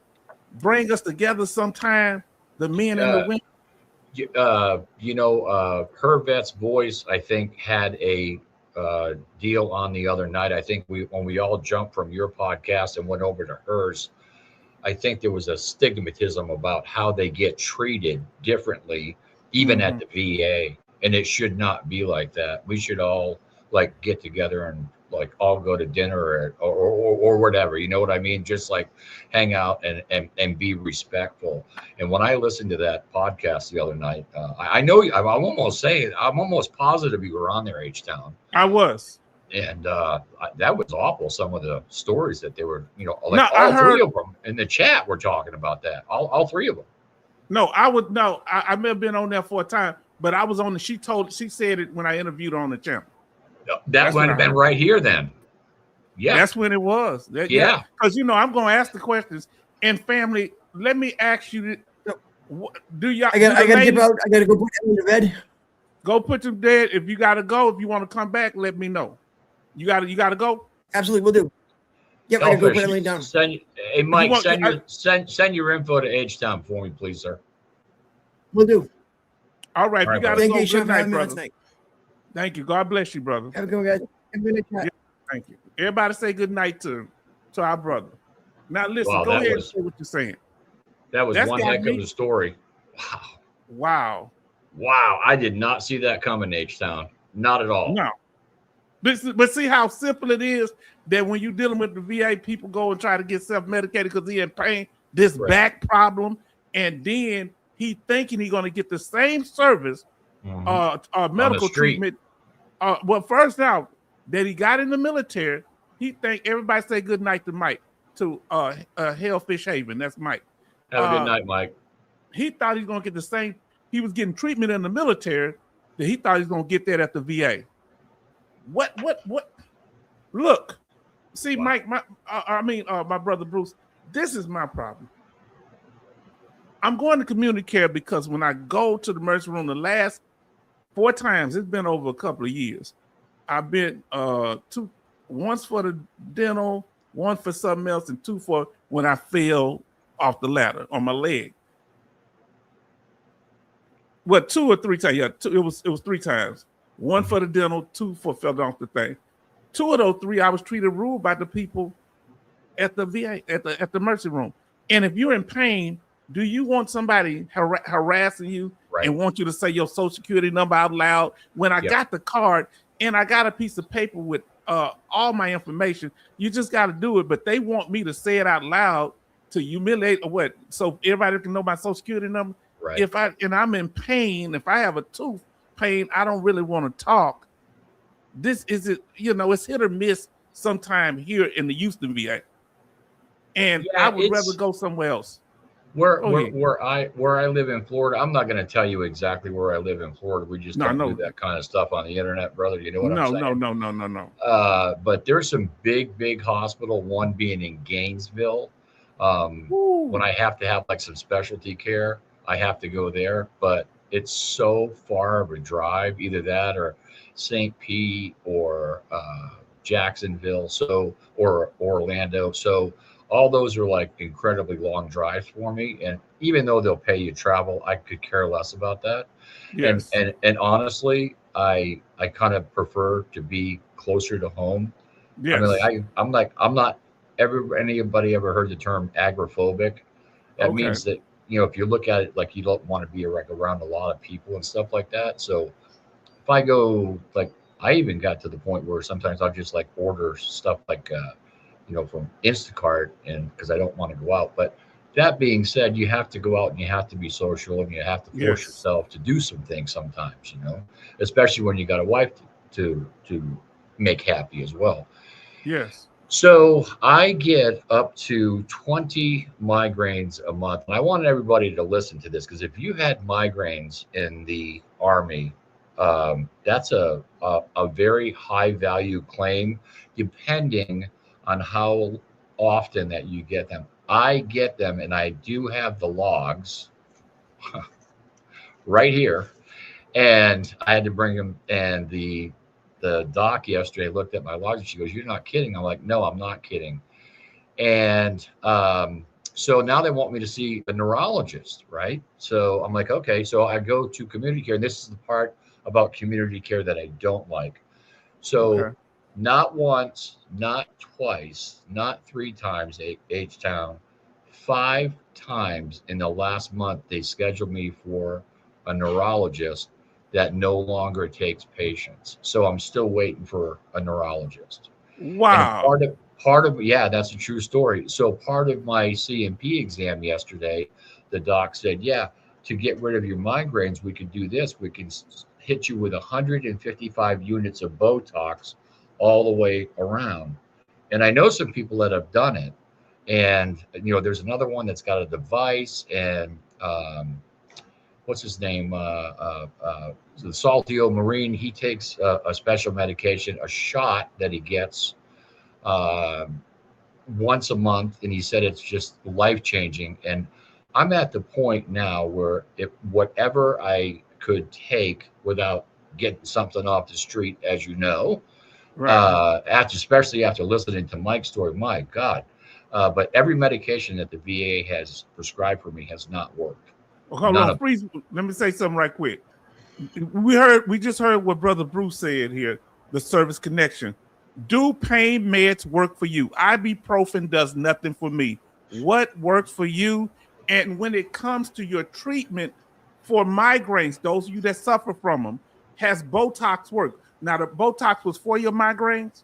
bring us together sometime, the men and the women? Her Vet's Voice, I think, had a deal on the other night. I think when we all jumped from your podcast and went over to hers, I think there was a stigmatism about how they get treated differently, even at the VA, and it should not be like that. We should all get together and all go to dinner or whatever, you know what I mean? Just hang out and be respectful. And when I listened to that podcast the other night, I know I'm almost positive you were on there, H-Town. I was. And that was awful. Some of the stories that they were, you know, like No, I all heard. three of them in the chat were talking about that. All three of them. No, I may have been on there for a time, but I was on the. She said it when I interviewed her on the channel. That That's might what have I been heard. right here then. Yeah. That's when it was. Yeah. Because I'm going to ask the questions. And family, let me ask you: do y'all? I got to dip ladies out. I got to go put Emily to bed. go put them dead? If you got to go, if you want to come back, let me know. You got to go. Absolutely, we'll do. Yep, I got to go Selfish, put Emily down. Hey, Mike, want- send your info to H-Town for me, please, sir. We'll do. All right, All you right, got to Thank go. you, Sean, Good for night, having me on brother. tonight. Thank you. God bless you, brother. Have a good one, guys. Have a good night, chat. Thank you. Everybody say good night to our brother. Now listen, Wow, go that ahead and was- say what you're saying. That was That's one got heck me. of a story. Wow. Wow. I did not see that coming, H-Town. Not at all. No. But see how simple it is that when you're dealing with the VA, people go and try to get self-medicated because he in pain, this Right. back problem, and then he thinking he's going to get the same service, Mhm. medical street. treatment. Well, first out that he got in the military, he think everybody say good night to Mike, to Hellfish Haven. That's Mike. Have a good night, Mike. He thought he's going to get the same. He was getting treatment in the military that he thought he was going to get that at the VA. What? Look, see, Wow. Mike, my brother Bruce, this is my problem. I'm going to community care because when I go to the emergency room the last 4 times, it's been over a couple of years. I've been once for the dental, one for something else, and 2 for when I fell off the ladder on my leg. What, 2 or 3 times? Yeah, it was 3 times. 1 for the dental, 2 for fell off the thing. 2 of those 3, I was treated rude by the people at the VA, at the emergency room. And if you're in pain, do you want somebody harassing you Right. and want you to say your social security number out loud? When I Yep. got the card and I got a piece of paper with all my information, you just got to do it. But they want me to say it out loud to humiliate or what? So everybody can know my social security number. Right. If I'm in pain, if I have a tooth pain, I don't really want to talk. This is it, it's hit or miss sometime here in the Houston VA. And Yeah, I would it's- rather go somewhere else. Where Oh, yeah. where I live in Florida, I'm not going to tell you exactly where I live in Florida. We just No, don't no. do that kind of stuff on the internet, brother. You know what I'm No. saying? But there's some big hospital. One being in Gainesville. Ooh. When I have to have like some specialty care, I have to go there. But it's so far of a drive, either that or St. Pete or Jacksonville, or Orlando. So all those are like incredibly long drives for me. And even though they'll pay you travel, I could care less about that. Yes. And honestly, I kind of prefer to be closer to home. Yes. I mean, I'm not anybody ever heard the term agoraphobic? That Okay. means that, if you look at it like you don't want to be around a lot of people and stuff like that. So if I go, like, I even got to the point where sometimes I'll just like order stuff like from Instacart, and because I don't want to go out. But that being said, you have to go out and you have to be social and you have to force Yes. yourself to do some things sometimes, especially when you got a wife to make happy as well. Yes. So I get up to 20 migraines a month. And I want everybody to listen to this, because if you had migraines in the Army, that's a very high value claim, depending on how often that you get them. I get them, and I do have the logs right here. And I had to bring them, and the doc yesterday looked at my logs and she goes, "You're not kidding." I'm like, "No, I'm not kidding." And so now they want me to see a neurologist, right? So I'm like, okay. So I go to community care, and this is the part about community care that I don't like. So Okay. not once, not twice, not 3 times, H-Town, 5 times in the last month, they scheduled me for a neurologist that no longer takes patients. So I'm still waiting for a neurologist. Wow. And part of yeah, that's a true story. So part of my CMP exam yesterday, the doc said, yeah, to get rid of your migraines, we could do this. We can hit you with 155 units of Botox all the way around. And I know some people that have done it. And, there's another one that's got a device, and what's his name? The Saltio Marine, he takes a special medication, a shot that he gets once a month. And he said it's just life-changing. And I'm at the point now where if whatever I could take without getting something off the street, as you know, especially after listening to Mike's story, my God. But every medication that the VA has prescribed for me has not worked. Well, hold on, please. Let me say something right quick. We just heard what Brother Bruce said here, the service connection. Do pain meds work for you? Ibuprofen does nothing for me. What works for you? And when it comes to your treatment for migraines, those of you that suffer from them, has Botox worked? Now, the Botox was for your migraines?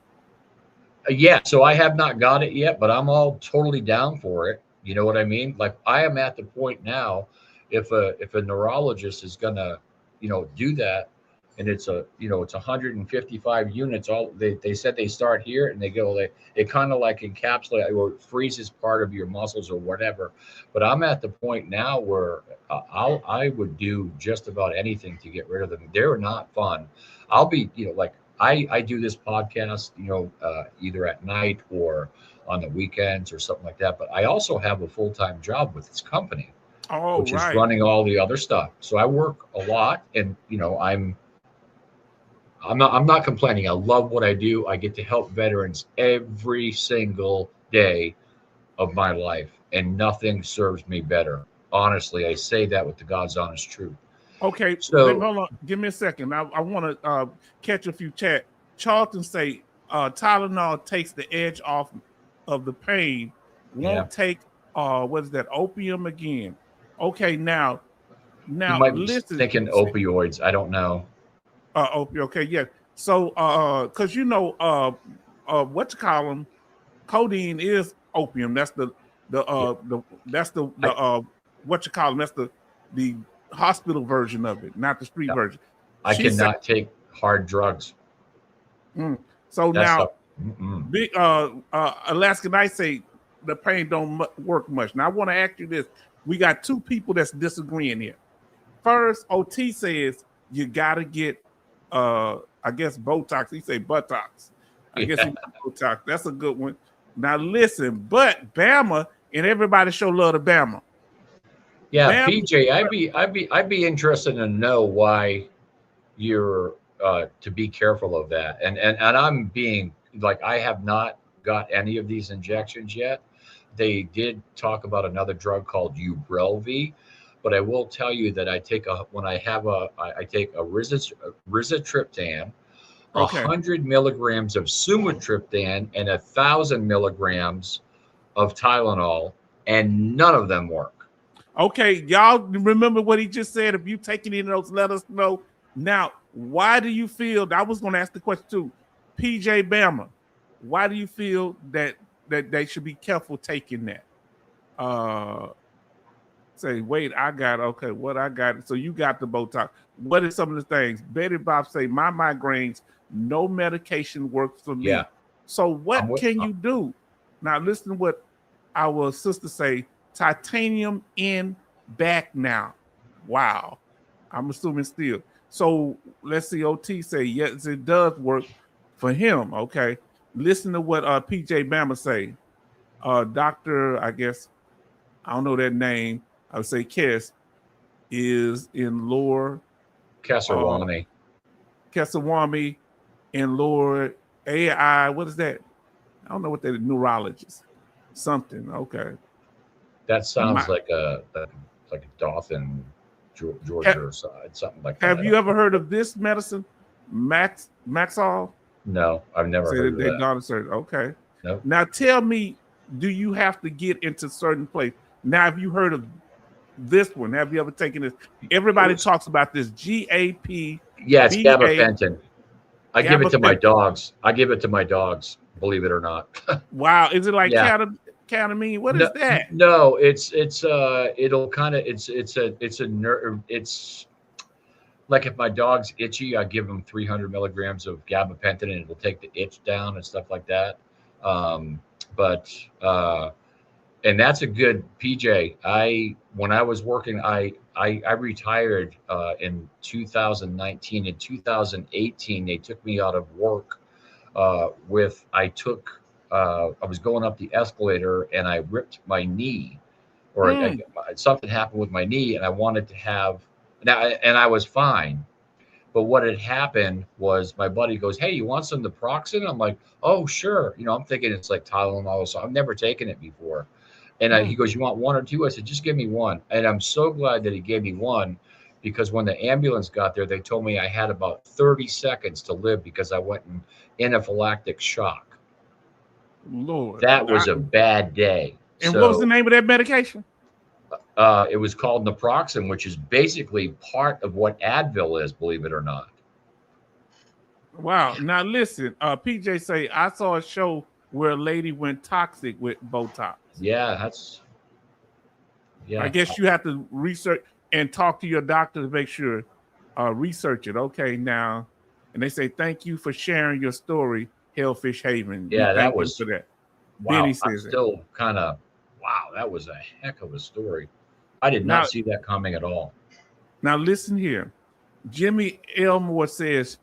Yeah, so I have not got it yet, but I'm all totally down for it. You know what I mean? Like, I am at the point now, if a neurologist is gonna, do that, and it's 155 units. They said they start here, and it kind of like encapsulate or freezes part of your muscles or whatever. But I'm at the point now where I would do just about anything to get rid of them. They're not fun. I'll be, like, I do this podcast, either at night or on the weekends or something like that. But I also have a full-time job with this company, which is running all the other stuff. So I work a lot, and I'm not complaining. I love what I do. I get to help veterans every single day of my life, and nothing serves me better. Honestly, I say that with the God's honest truth. Okay, so hold on. Give me a second. I want to catch a few chat. Charlton say Tylenol takes the edge off of the pain. Won't take what is that, opium again? Okay, now you might be listen. Thinking opioids. I don't know. Opioid. Okay, yeah. So because what you call them, codeine is opium. That's the what you call them. That's the hospital version of it, not the street version. I cannot take hard drugs. So now, big Alaskan Ice say the pain don't work much. Now I want to ask you this: we got two people that's disagreeing here. First, OT says you gotta get, I guess Botox. He say buttocks. I guess he Botox. That's a good one. Now listen, but Bama and everybody show love to Bama. Yeah, PJ, I'd be interested to know why you're to be careful of that. And I'm being like, I have not got any of these injections yet. They did talk about another drug called Ubrelvy, but I will tell you that I take a rizatriptan, 100 milligrams of sumatriptan, and 1,000 milligrams of Tylenol, and none of them work. Okay, y'all remember what he just said. If you take any of those, let us know. Now, why do you feel, I was going to ask the question too, PJ Bama, why do you feel that they should be careful taking that? Say, wait, what I got? So you got the Botox. What are some of the things? Betty Bob say, my migraines, no medication works for me. Yeah. So what can you do? Now listen to what our sister say, titanium in back now. Wow. I'm assuming still. So let's see, OT say, yes, it does work for him. Okay. Listen to what PJ Bama say. Doctor, I guess, I don't know that name. I would say Kess is in Lower Kesawami in Lower AI. What is that? I don't know what that is. Neurologist. Something. Okay. That sounds like a Dothan, Georgia, or something like that. Have you ever heard of this medicine, Maxol? No, I've never heard of that. Okay. Nope. Now tell me, do you have to get into certain place? Now, have you heard of this one? Have you ever taken this? Everybody talks about this GAP. Yeah, it's gabapentin. I give it to my dogs. Believe it or not. Wow, is it like ketamine? What is that? No, it's Like if my dog's itchy, I give him 300 milligrams of gabapentin, and it will take the itch down and stuff like that. But and that's a good PJ. When I was working, I retired in 2019. In 2018, they took me out of work I was going up the escalator and I ripped my knee, or something happened with my knee, and I wanted to have and I was fine. But what had happened was my buddy goes, "Hey, you want some naproxen?" I'm like, "Oh, sure." I'm thinking it's like Tylenol, so I've never taken it before. And he goes, "You want one or two?" I said, "Just give me one." And I'm so glad that he gave me one, because when the ambulance got there, they told me I had about 30 seconds to live because I went in anaphylactic shock. Lord, That was a bad day. And what was the name of that medication? It was called naproxen, which is basically part of what Advil is, believe it or not. Wow. Now listen, PJ say, I saw a show where a lady went toxic with Botox. Yeah, I guess you have to research and talk to your doctor to make sure, research it. Okay, now, and they say, thank you for sharing your story, Hellfish Haven. Yeah, that was for that. Wow. Benny I'm says still kind of, wow, that was a heck of a story. I did not see that coming at all. Now listen here. Jimmy Elmore says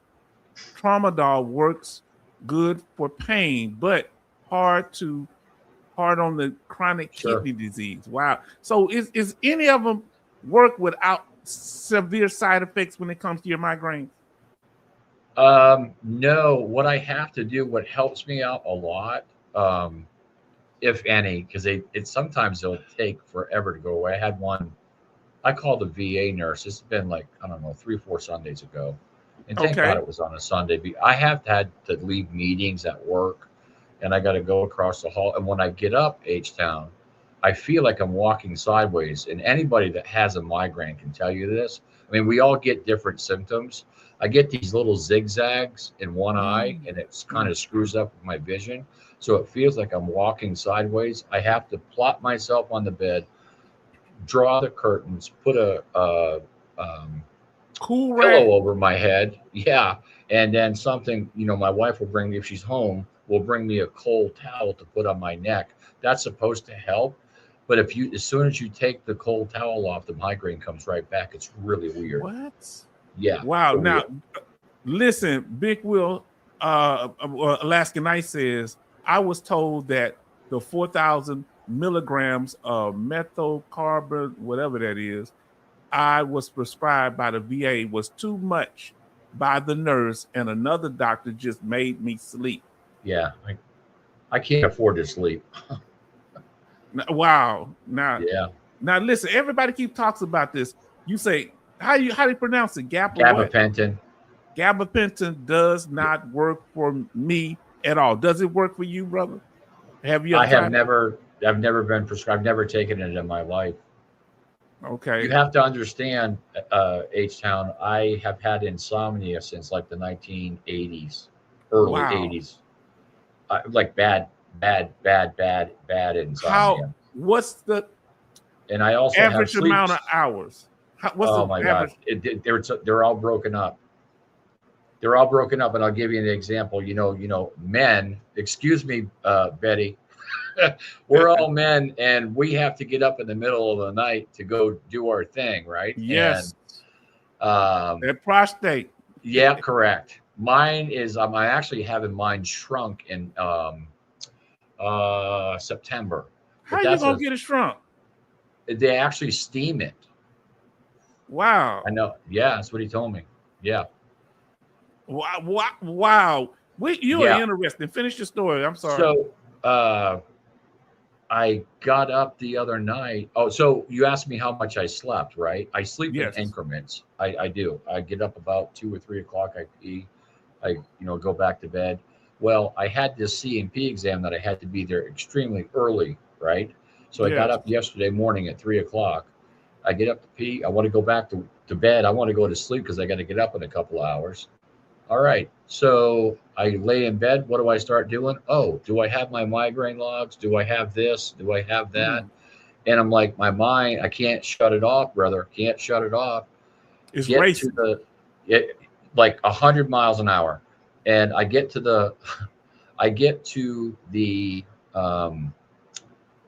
Tramadol works good for pain, but hard on the chronic kidney disease. Wow. So is any of them work without severe side effects when it comes to your migraine? No. What I have to do, what helps me out a lot, if any, because sometimes they'll take forever to go away. I had one. I called the VA nurse. It's been like, I don't know, 3-4 Sundays ago. And thank God it was on a Sunday. I have had to leave meetings at work, and I got to go across the hall. And when I get up H-Town, I feel like I'm walking sideways. And anybody that has a migraine can tell you this. I mean, we all get different symptoms. I get these little zigzags in one eye, and it kind of screws up my vision. So it feels like I'm walking sideways. I have to plop myself on the bed, draw the curtains, put a cool pillow over my head. Yeah. And then something, my wife will bring me, if she's home, will bring me a cold towel to put on my neck. That's supposed to help. But as soon as you take the cold towel off, the migraine comes right back. It's really weird. What? Yeah. Wow. Now, listen, Big Will, Alaska Night says, I was told that the 4,000 milligrams of methylcarbon, whatever that is, I was prescribed by the VA was too much by the nurse, and another doctor just made me sleep. Yeah, I can't afford to sleep. Wow. Now listen, everybody talks about this. You say, how do you pronounce it? Gabapentin. Gabapentin does not work for me at all. Does it work for you, brother? Have you? I've never been prescribed. I've never taken it in my life. Okay. You have to understand, H-Town, I have had insomnia since like the 1980s, early 80s. Like bad insomnia. What's the and I also average have amount of hours? What's the average? God. They're all broken up. They're all broken up. And I'll give you an example. Men, excuse me, Betty, we're all men, and we have to get up in the middle of the night to go do our thing, right? Yes. And, that prostate. Yeah, correct. Mine is, I'm actually having mine shrunk in September. How you going to get it shrunk? They actually steam it. Wow. I know. Yeah, that's what he told me. Yeah. Wow. You are interesting. Finish your story. I'm sorry. So, I got up the other night. Oh, so you asked me how much I slept, right? I sleep in increments. I do. I get up about 2 or 3 o'clock. I pee. I go back to bed. Well, I had this C&P exam that I had to be there extremely early, right? So I got up yesterday morning at 3 o'clock. I get up to pee. I want to go back to bed. I want to go to sleep because I got to get up in a couple of hours. All right. So I lay in bed. What do I start doing? Oh, do I have my migraine logs? Do I have this? Do I have that? And I'm like, my mind, I can't shut it off, brother. Can't shut it off. It's racing. it like 100 miles an hour, and I get to the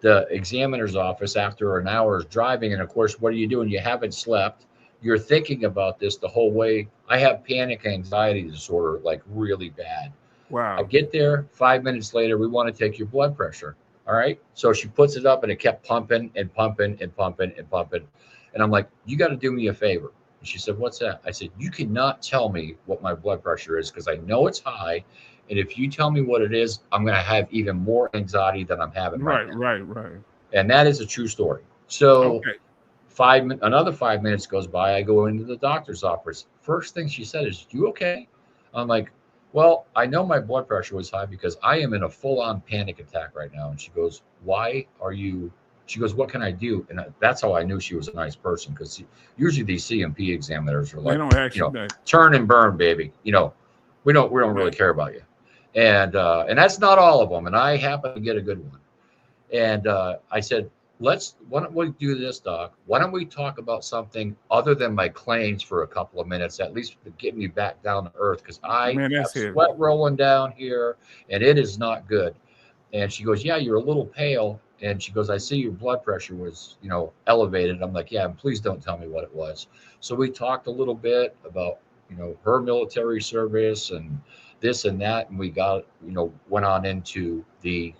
the examiner's office after an hour's driving. And of course, what are you doing? You haven't slept. You're thinking about this the whole way. I have panic anxiety disorder, like really bad. I Wow. get there 5 minutes later. We want to take your blood pressure. All right. So she puts it up and it kept pumping and pumping and pumping and pumping. And I'm like, you got to do me a favor. And she said, what's that? I said, you cannot tell me what my blood pressure is because I know it's high. And if you tell me what it is, I'm going to have even more anxiety than I'm having right now. Right. And that is a true story. So Okay. another 5 minutes goes by. I go into the doctor's office. First thing she said is, you okay? I'm like, well, I know my blood pressure was high because I am in a full-on panic attack right now. And she goes, why are you? She goes, what can I do? And that's how I knew she was a nice person, because usually these CMP examiners are They like, don't actually know. turn and burn, baby. We don't really care about you. And that's not all of them. And I happen to get a good one. And I said, why don't we do this, Doc? Why don't we talk about something other than my claims for a couple of minutes, at least to get me back down to earth, because I have sweat rolling down here and it is not good. And she goes, yeah, you're a little pale. And she goes, I see your blood pressure was, elevated. I'm like, yeah, and please don't tell me what it was. So we talked a little bit about, her military service and this and that. And we got, went on into the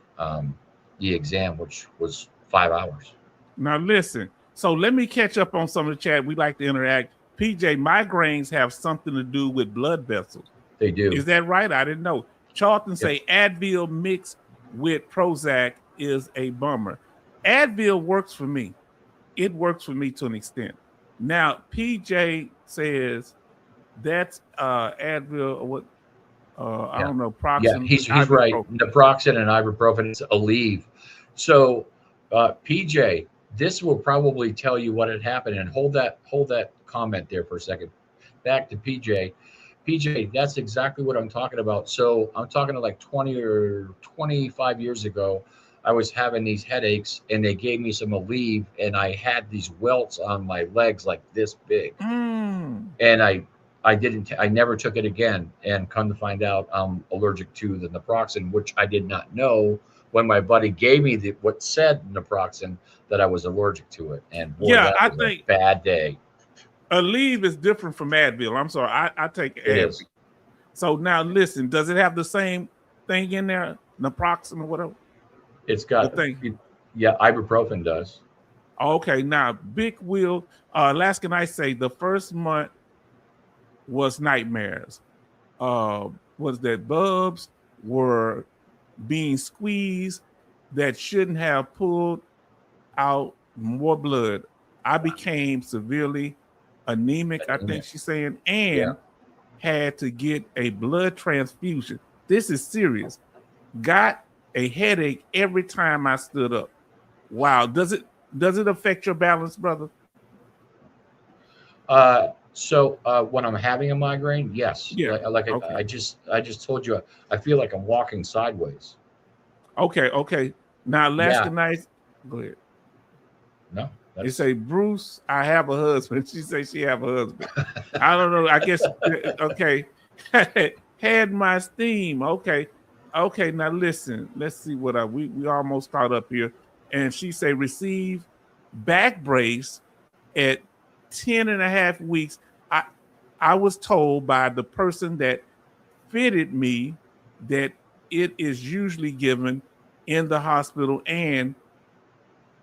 exam, which was 5 hours. Now listen. So let me catch up on some of the chat. We like to interact. PJ, migraines have something to do with blood vessels. They do. Is that right? I didn't know. Charlton say Advil mixed with Prozac is a bummer. Advil works for me. It works for me to an extent. Now PJ says that's Advil. What? I don't know. Proxen. Yeah, he's right. Naproxen and ibuprofen is Aleve. So PJ, this will probably tell you what had happened. And hold that comment there for a second. Back to PJ. PJ, that's exactly what I'm talking about. So I'm talking to like 20 or 25 years ago. I was having these headaches and they gave me some Aleve and I had these welts on my legs like this big. And I never took it again. And come to find out I'm allergic to the naproxen, which I did not know when my buddy gave me what said naproxen, that I was allergic to it. And boy, I think a bad day. Aleve is different from Advil. I'm sorry. I take Advil. So now listen, does it have the same thing in there? Naproxen or whatever? It's got the thing. Yeah, ibuprofen does. Okay, now Big Will, Alaskan Ice say the first month was nightmares. Was that bubs were being squeezed that shouldn't have pulled out more blood. I became severely anemic, I think she's saying, and had to get a blood transfusion. This is serious. Got a headache every time I stood up. Wow. Does it affect your balance, brother? So when I'm having a migraine, yes. Yeah. I just told you, I feel like I'm walking sideways. Okay. Now, last night, go ahead. No. You say, Bruce, I have a husband. She say she have a husband. I don't know. I guess, okay. Had my steam. Okay. Now listen, let's see what we almost caught up here. And she say, receive back brace at 10 and a half weeks. I was told by the person that fitted me that it is usually given in the hospital and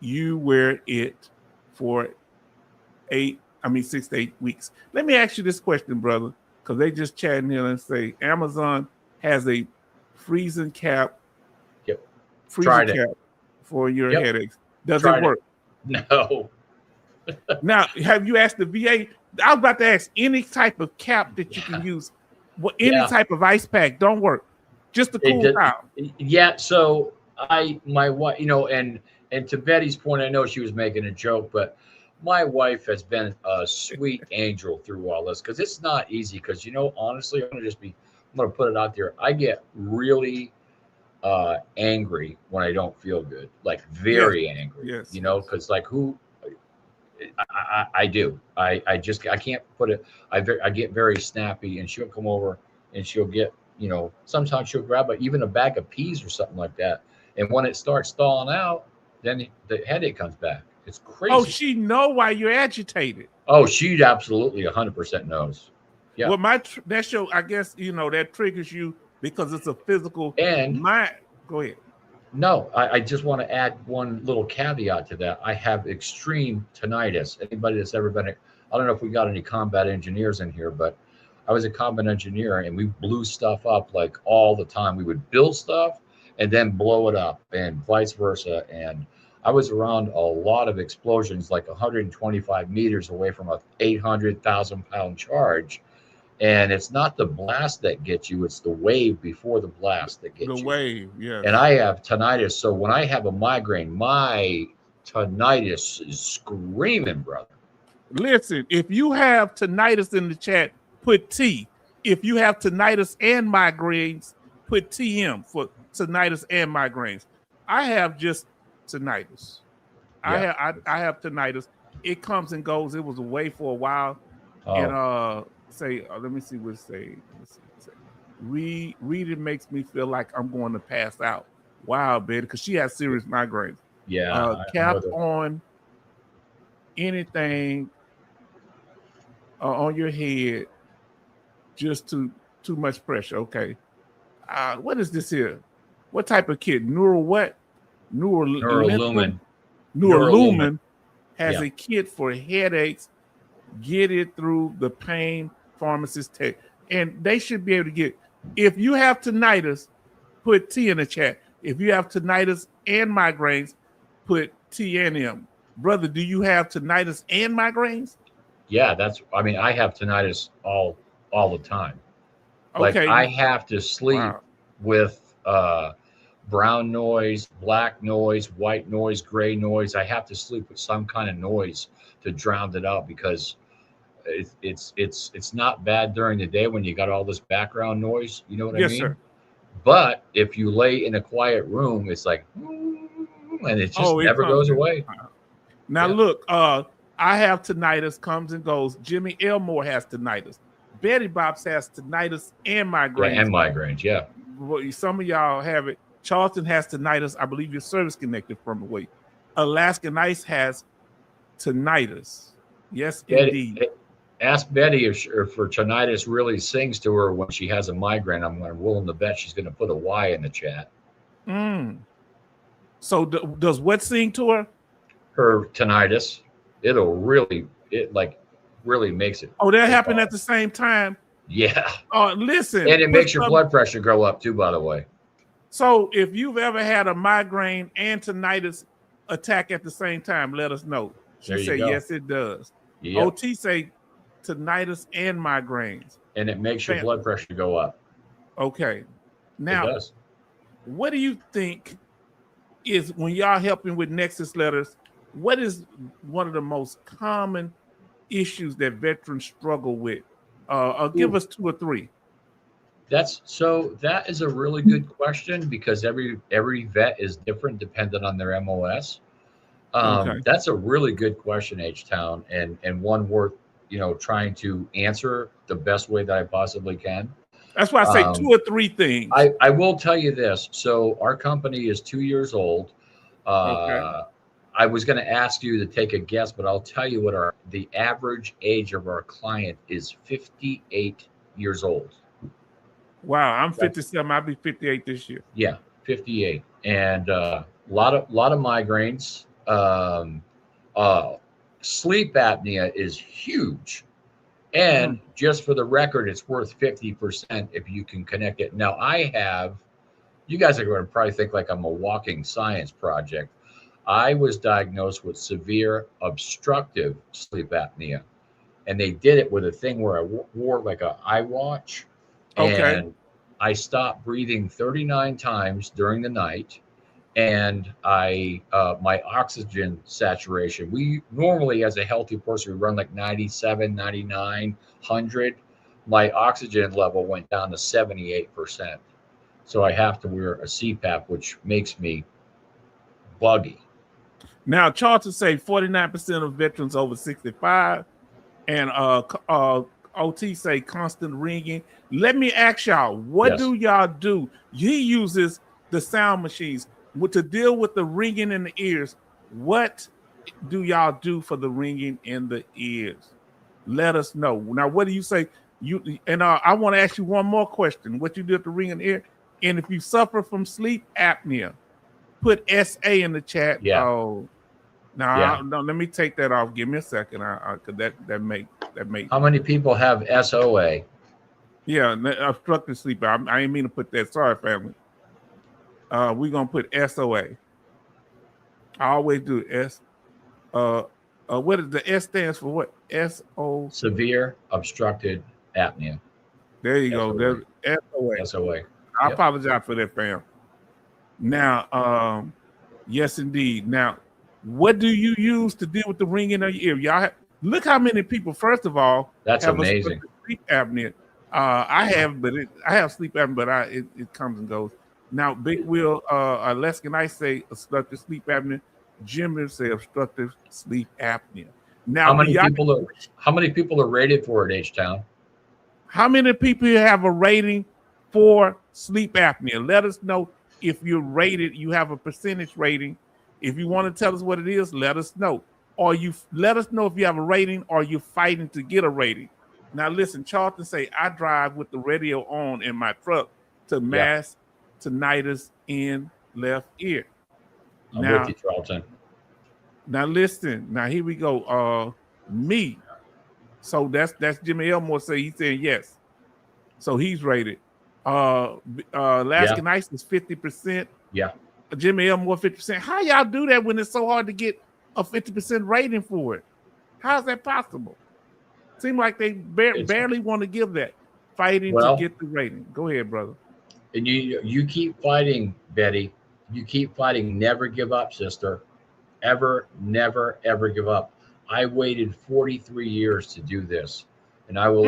you wear it for 6 to 8 weeks. Let me ask you this question, brother, because they just chatting here and say Amazon has a freezing cap. Yep. Freezing cap for your headaches. Does it work? No. Now, have you asked the VA? I was about to ask, any type of cap that you can use, any type of ice pack don't work. Just to cool down. Yeah. So my wife, and to Betty's point, I know she was making a joke, but my wife has been a sweet angel through all this, because it's not easy. Because honestly, I'm gonna put it out there. I get really angry when I don't feel good, like very angry. Yes. Because like I do. I just I can't put it. I get very snappy, and she'll come over and she'll get, you know, sometimes she'll grab even a bag of peas or something like that, and when it starts stalling out, then the headache comes back. It's crazy. Oh, she know why you're agitated. Oh, she absolutely 100% knows. Yeah. Well, that's your, I guess, you know, that triggers you because it's a physical. And go ahead. no, I just want to add one little caveat to that. I have extreme tinnitus. Anybody that's ever been, I don't know if we got any combat engineers in here, but I was a combat engineer and we blew stuff up like all the time. We would build stuff and then blow it up and vice versa. And I was around a lot of explosions, like 125 meters away from a 800,000 pound charge. And it's not the blast that gets you, it's the wave before the blast that gets you. The wave, yeah. And I have tinnitus. So when I have a migraine, my tinnitus is screaming, brother. Listen, if you have tinnitus in the chat, put T. If you have tinnitus and migraines, put TM for tinnitus and migraines. I have just tinnitus. Yeah. I have tinnitus. It comes and goes. It was away for a while. Oh. And let me see what it say. Read it makes me feel like I'm going to pass out. Wow, baby, because she has serious migraines. Yeah. Cap on anything on your head, just too much pressure. Okay. What is this here? What type of kit? Neurolumen. Neurolumen has Yeah. a kit for headaches. Get it through the pain pharmacist tech. And they should be able to get, if you have tinnitus, put T in the chat. If you have tinnitus and migraines, put T and M. Brother, do you have tinnitus and migraines? Yeah, I have tinnitus all the time. Like Okay. I have to sleep with brown noise, black noise, white noise, gray noise. I have to sleep with some kind of noise to drown it out because it's not bad during the day when you got all this background noise. You know what I mean? Yes, sir. But if you lay in a quiet room, it's like, and it just never goes away. Now look, I have tinnitus, comes and goes. Jimmy Elmore has tinnitus. Betty Bops has tinnitus and migraines. Yeah, and migraines, yeah. Well, some of y'all have it. Charleston has tinnitus. I believe you're service connected from the way. Alaskan Ice has tinnitus. Yes, indeed. Ask Betty if her tinnitus really sings to her when she has a migraine. I'm willing to bet she's going to put a Y in the chat. So does what sing to her? Her tinnitus. It'll really makes it. Oh, that happened at the same time. Yeah. Oh, listen. And it makes your blood pressure go up too, by the way. So if you've ever had a migraine and tinnitus attack at the same time, let us know. She said, yes, it does. Yep. OT say tinnitus and migraines. And it makes your blood pressure go up. Okay. Now, it does. What do you think is, when y'all helping with Nexus letters, what is one of the most common issues that veterans struggle with? Give us 2 or 3. That is a really good question because every vet is different depending on their MOS. Okay. That's a really good question, H-Town, and one worth trying to answer the best way that I possibly can. That's why I say 2 or 3 things. I will tell you this. So our company is 2 years old. Okay. I was going to ask you to take a guess, but I'll tell you what the average age of our client is 58 years old. Wow, I'm 57. I'll be 58 this year. Yeah, 58, and a lot of migraines. Sleep apnea is huge, and just for the record, it's worth 50% if you can connect it. Now, you guys are going to probably think like I'm a walking science project. I was diagnosed with severe obstructive sleep apnea, and they did it with a thing where I wore like an iWatch. Okay. And I stopped breathing 39 times during the night, and my oxygen saturation, we normally, as a healthy person, we run like 97, 99, 100. My oxygen level went down to 78%. So I have to wear a CPAP, which makes me buggy. Now, Charlton say 49% of veterans over 65, and OT say constant ringing. Let me ask y'all, what Yes. do y'all do? He uses the sound machines to deal with the ringing in the ears. What do y'all do for the ringing in the ears? Let us know. Now, what do you say? I want to ask you one more question. What you do at the ring in the ear? And if you suffer from sleep apnea, put SA in the chat. Yeah. Oh, Yeah. no, let me take that off. Give me a second. Cause that make How many people have SOA? yeah, obstructive sleep. I didn't mean to put that. Sorry, family. We're gonna put SOA. I always do S. What is the S stands for? What? SO. Severe obstructed apnea. There you go. SOA. There's SOA. SOA. I Yep. apologize for that, fam. Now, yes, indeed. Now, what do you use to deal with the ringing of your ear? Y'all look how many people. First of all, That's have amazing. sleep apnea. I have sleep apnea, but it comes and goes. Now, Big Will, Leskin, I say obstructive sleep apnea. Jimmy say obstructive sleep apnea. Now, How many people are rated for it, H-Town? how many people have a rating for sleep apnea? Let us know if you're rated. You have a percentage rating. If you want to tell us what it is, let us know. Or you let us know if you have a rating or you're fighting to get a rating. Now, listen, Charlton say, I drive with the radio on in my truck to mask tinnitus in left ear. I'm Now, with you, Charlton. now listen. Now here we go. Me. So that's Jimmy Elmore say he's saying yes. So he's rated. Alaskan Ice is 50%. Yeah. Jimmy Elmore 50%. How y'all do that when it's so hard to get a 50% rating for it? How's that possible? Seems like they barely want to give that. Fighting to get the rating. Go ahead, brother. And you keep fighting, Betty. You keep fighting. Never give up, sister. Ever, never, ever give up. I waited 43 years to do this, and I will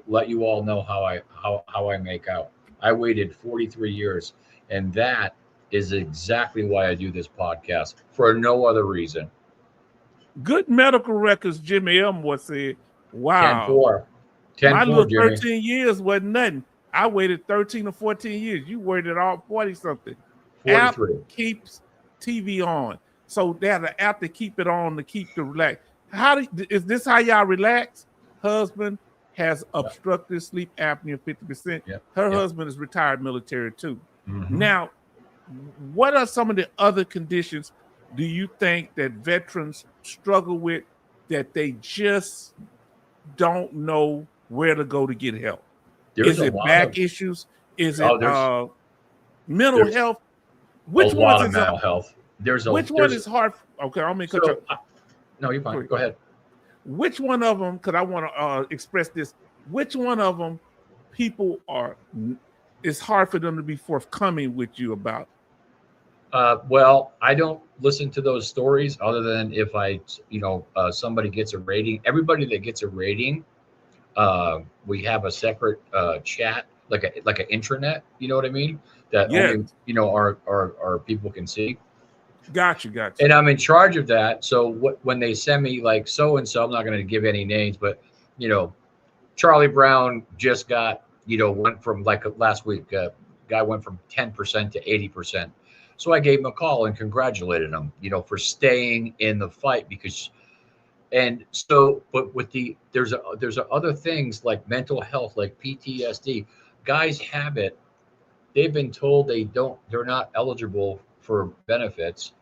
let you all know how I make out. I waited 43 years, and that is exactly why I do this podcast, for no other reason. Good medical records, Jimmy Elmore said. Wow. 10-4. 10-4, My little Jimmy. 13 years wasn't nothing. I waited 13 or 14 years. You waited all 40 something. 43. App keeps TV on. So they have an app to keep it on to keep the relax. Is this how y'all relax? Husband has obstructive sleep apnea 50%. Her husband is retired military too. Mm-hmm. Now, what are some of the other conditions do you think that veterans struggle with that they just don't know where to go to get help? Is it back issues? Is it mental health? Which one is mental health? Which one is hard? Okay, I'm gonna cut you. No, you're fine. Go ahead. Which one of them? Because I want to express this. Which one of them people are? It's hard for them to be forthcoming with you about. Well, I don't listen to those stories other than if somebody gets a rating. Everybody that gets a rating, we have a separate chat, like an intranet. You know what I mean? That only our people can see. Got you. And I'm in charge of that. So when they send me like so and so, I'm not going to give any names, but Charlie Brown just got went from like last week. Guy went from 10% to 80%. So I gave him a call and congratulated him, for staying in the fight but with there's other things like mental health, like PTSD. Guys have it. They've been told they're not eligible for benefits,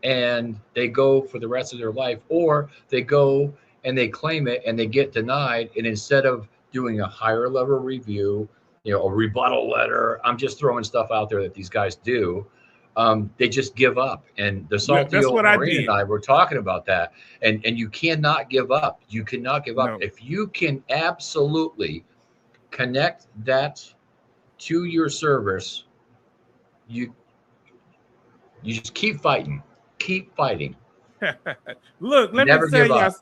and they go for the rest of their life, or they go and they claim it and they get denied. And instead of doing a higher level review, a rebuttal letter, I'm just throwing stuff out there that these guys do. They just give up. And the Salty Old Marine and I were talking about that. And you cannot give up. You cannot give up. If you can absolutely connect that to your service, you just keep fighting. Keep fighting. Look, let Never me tell give y'all. up.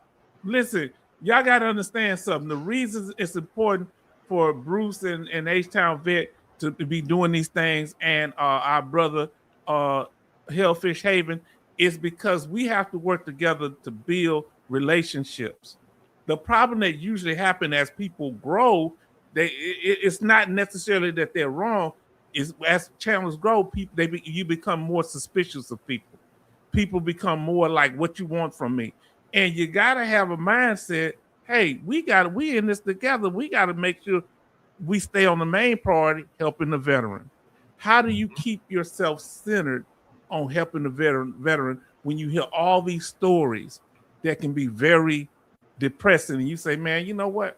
Listen, y'all got to understand something. The reasons it's important for Bruce and H-Town Vet to be doing these things, and our brother Hellfish Haven, It's because we have to work together to build relationships. The problem that usually happens as people grow, it's not necessarily that they're wrong. Is as channels grow, people you become more suspicious of people. People become more like, what you want from me, and you gotta have a mindset. Hey, we in this together. We gotta make sure we stay on the main priority, helping the veteran. How do you keep yourself centered on helping the veteran when you hear all these stories that can be very depressing, and you say, man, you know what?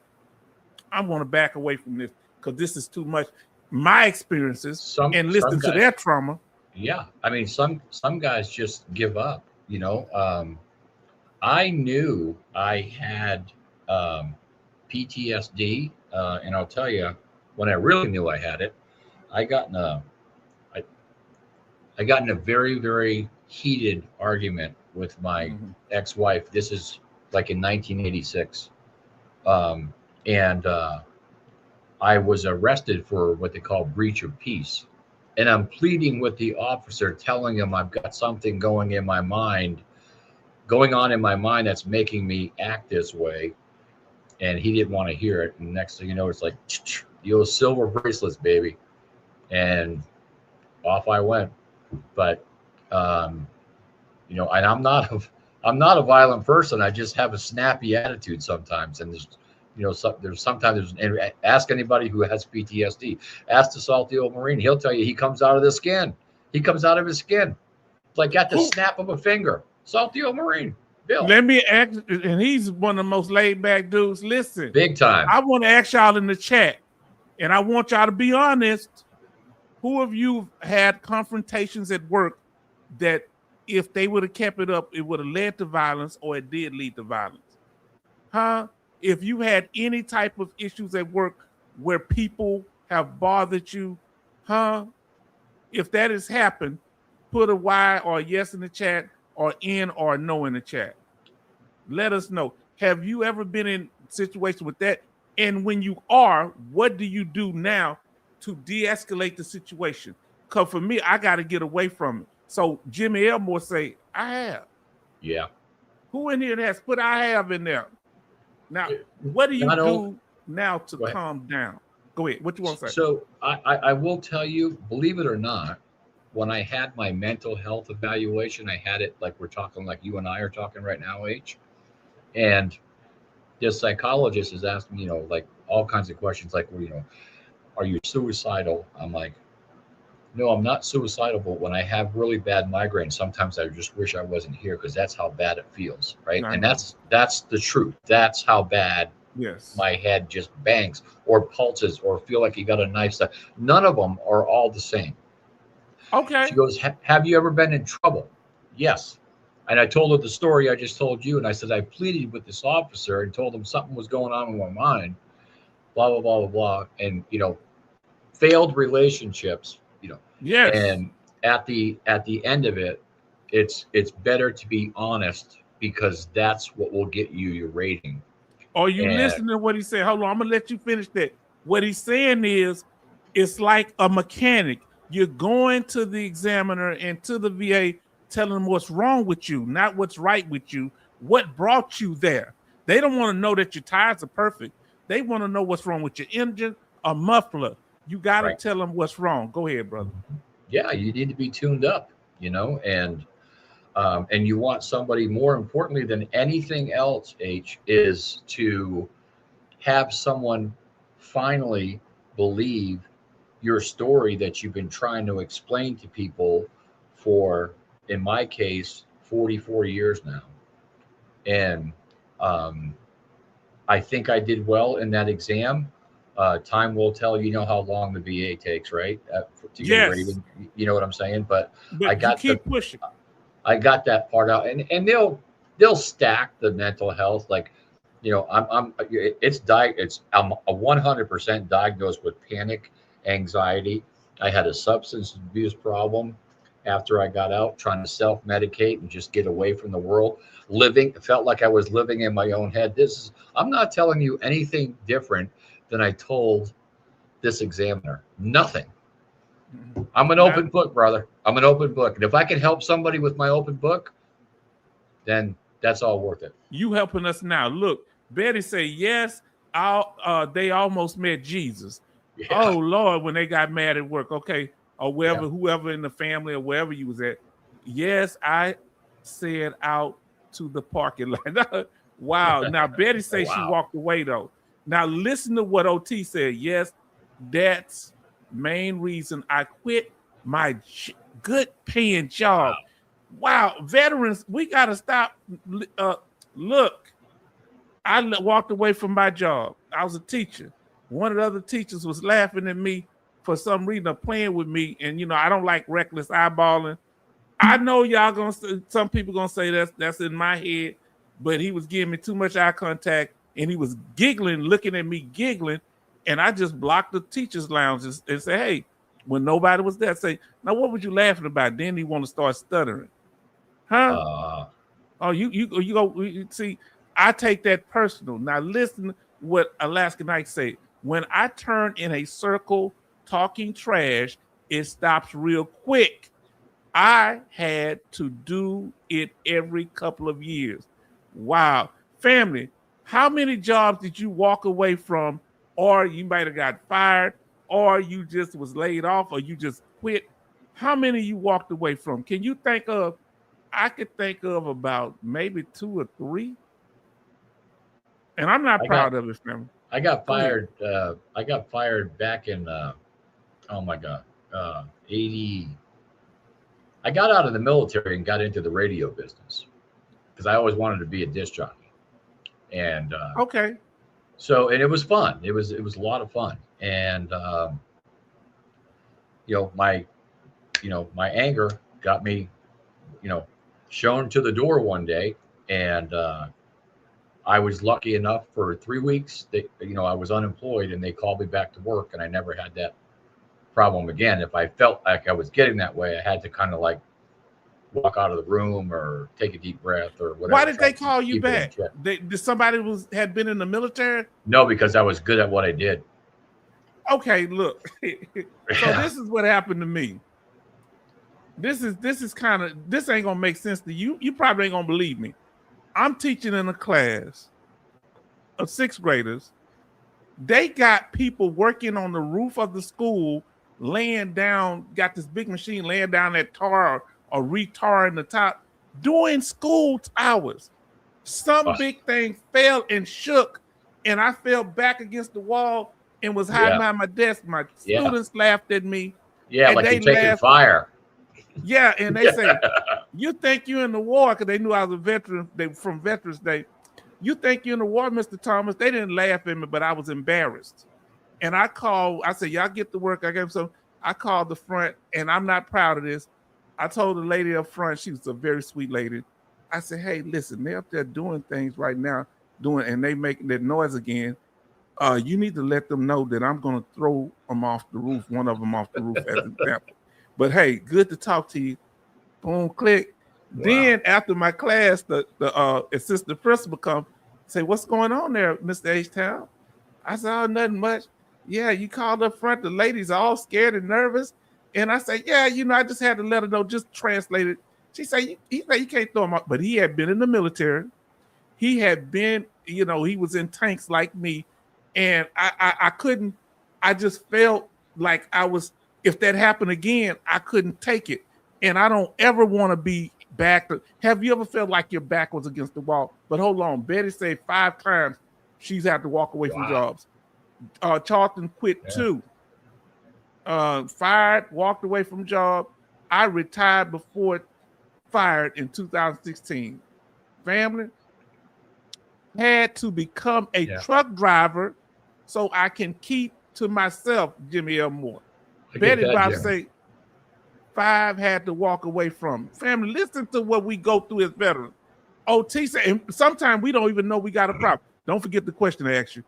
I want to back away from this because this is too much. My experiences and listen to their trauma. Yeah, I mean, some guys just give up. You know, I knew I had PTSD, and I'll tell you, when I really knew I had it, I got in a very, very heated argument with my ex-wife. This is like in 1986, and I was arrested for what they call breach of peace. And I'm pleading with the officer, telling him I've got something going on in my mind that's making me act this way. And he didn't want to hear it. And next thing you know, it's like, the old silver bracelets, baby. And off I went. But, you know, and I'm not a violent person. I just have a snappy attitude sometimes. And ask anybody who has PTSD. Ask the salty old Marine. He'll tell you he comes out of the skin. He comes out of his skin. It's like at the snap of a finger. Salty old Marine. Bill. Let me ask, and he's one of the most laid back dudes. Listen, big time. I want to ask y'all in the chat, and I want y'all to be honest. Who of you had confrontations at work that if they would have kept it up, it would have led to violence, or it did lead to violence? Huh? If you had any type of issues at work where people have bothered you, huh? If that has happened, put a Y or a yes in the chat, or in or no in the chat. Let us know. Have you ever been in a situation with that? And when you are, what do you do now to de-escalate the situation? Because for me, I got to get away from it. So Jimmy Elmore say, I have. Yeah. Who in here has put I have in there? Now, what do you do now to calm down? Go ahead. What you want to say? So I will tell you, believe it or not, when I had my mental health evaluation, I had it like we're talking, like you and I are talking right now, H. And this psychologist is asking me, you know, like all kinds of questions, like, well, you know, are you suicidal? I'm like, no, I'm not suicidal, but when I have really bad migraines, sometimes I just wish I wasn't here because that's how bad it feels, right? And that's the truth. That's how bad my head just bangs or pulses or feel like you got a knife stuck. None of them are all the same. Okay. She goes, have you ever been in trouble? Yes. And I told her the story I just told you. And I said, I pleaded with this officer and told him something was going on in my mind, blah, blah, blah, blah, blah. And, you know, failed relationships, you know. Yes. And at the end of it, it's better to be honest because that's what will get you your rating. Are you listening to what he said? Hold on, I'm going to let you finish that. What he's saying is, it's like a mechanic. You're going to the examiner and to the VA telling them what's wrong with you, not what's right with you, what brought you there. They don't want to know that your tires are perfect. They want to know what's wrong with your engine or muffler. You got to tell them what's wrong. Go ahead, brother. Yeah, you need to be tuned up, you know, and you want somebody, more importantly than anything else, H, is to have someone finally believe your story that you've been trying to explain to people for, in my case, 44 years now. And I think I did well in that exam. Time will tell. You know how long the VA takes, right? To get a rating. You know what I'm saying? But I got pushing. I got that part out, and they'll stack the mental health. Like, you know, I'm a 100% diagnosed with panic, anxiety. I had a substance abuse problem after I got out, trying to self-medicate and just get away from the world. Felt like I was living in my own head. I'm not telling you anything different than I told this examiner. Nothing. I'm an open book, brother. I'm an open book. And if I can help somebody with my open book, then that's all worth it. You helping us now. Look, Betty say, yes, they almost met Jesus. Yeah. Oh, Lord, when they got mad at work. Okay. Or wherever, Yeah. whoever in the family or wherever you was at. Yes, I said out to the parking lot. Wow. Now, Betty say she Wow. walked away, though. Now, listen to what OT said. Yes, that's main reason I quit my good paying job. Wow. Veterans, we got to stop. Look, I walked away from my job. I was a teacher. One of the other teachers was laughing at me for some reason or playing with me. And, you know, I don't like reckless eyeballing. I know y'all gonna say, some people gonna say that's in my head, but he was giving me too much eye contact and he was giggling, looking at me giggling, and I just blocked the teachers' lounge and say, hey, when nobody was there, say, now what were you laughing about? Then he want to start stuttering, huh? Oh, you go see. I take that personal. Now listen what Alaska Knight say. When I turn in a circle talking trash, it stops real quick. I had to do it every couple of years. Wow. Family, how many jobs did you walk away from, or you might have got fired, or you just was laid off, or you just quit? How many you walked away from? Can you think of? I could think of about maybe 2 or 3. And I'm not proud of it, family. I got fired. I got fired back in, oh my God, 80. I got out of the military and got into the radio business because I always wanted to be a disc jockey. And okay. So, and it was fun. It was a lot of fun. And, my anger got me, shown to the door one day. And I was lucky enough for 3 weeks that, I was unemployed and they called me back to work and I never had that problem again. If I felt like I was getting that way, I had to kind of like walk out of the room or take a deep breath or whatever. Why did they call you back? Did somebody had been in the military? No, because I was good at what I did. Okay, look. So this is what happened to me. This ain't gonna make sense to you. You probably ain't gonna believe me. I'm teaching in a class of 6th graders. They got people working on the roof of the school, laying down, got this big machine laying down that tar or retarring the top, doing school hours. Some big thing fell and shook, and I fell back against the wall and was hiding behind my desk. My students laughed at me. Yeah, like you're taking fire. Yeah, and they say, you think you're in the war, because they knew I was a veteran. They from Veterans Day. You think you're in the war, Mr. Thomas? They didn't laugh at me, but I was embarrassed. And I said, y'all get to work. I called the front, and I'm not proud of this. I told the lady up front, she was a very sweet lady. I said, hey, listen, they're up there doing things right now, and they making that noise again. You need to let them know that I'm going to throw them off the roof, one of them off the roof as an example. But hey, good to talk to you. Boom, click. Wow. Then after my class, the assistant principal come say, what's going on there, Mr. H-Town? I said, oh, nothing much. Yeah, you called up front. The ladies are all scared and nervous. And I say, yeah, I just had to let her know, just translate it. She said, you can't throw him out. But he had been in the military. He had been, he was in tanks like me. And I couldn't, I just felt like if that happened again, I couldn't take it. And I don't ever want to be back. Have you ever felt like your back was against the wall? But hold on, Betty said 5 times she's had to walk away from jobs. Charlton quit 2. Fired, walked away from job. I retired before fired in 2016. Family, had to become a truck driver so I can keep to myself, Jimmy L. Moore. Betty Bob say 5 had to walk away from. Family, listen to what we go through as veterans. OT said, and sometimes we don't even know we got a problem. Don't forget the question I asked you.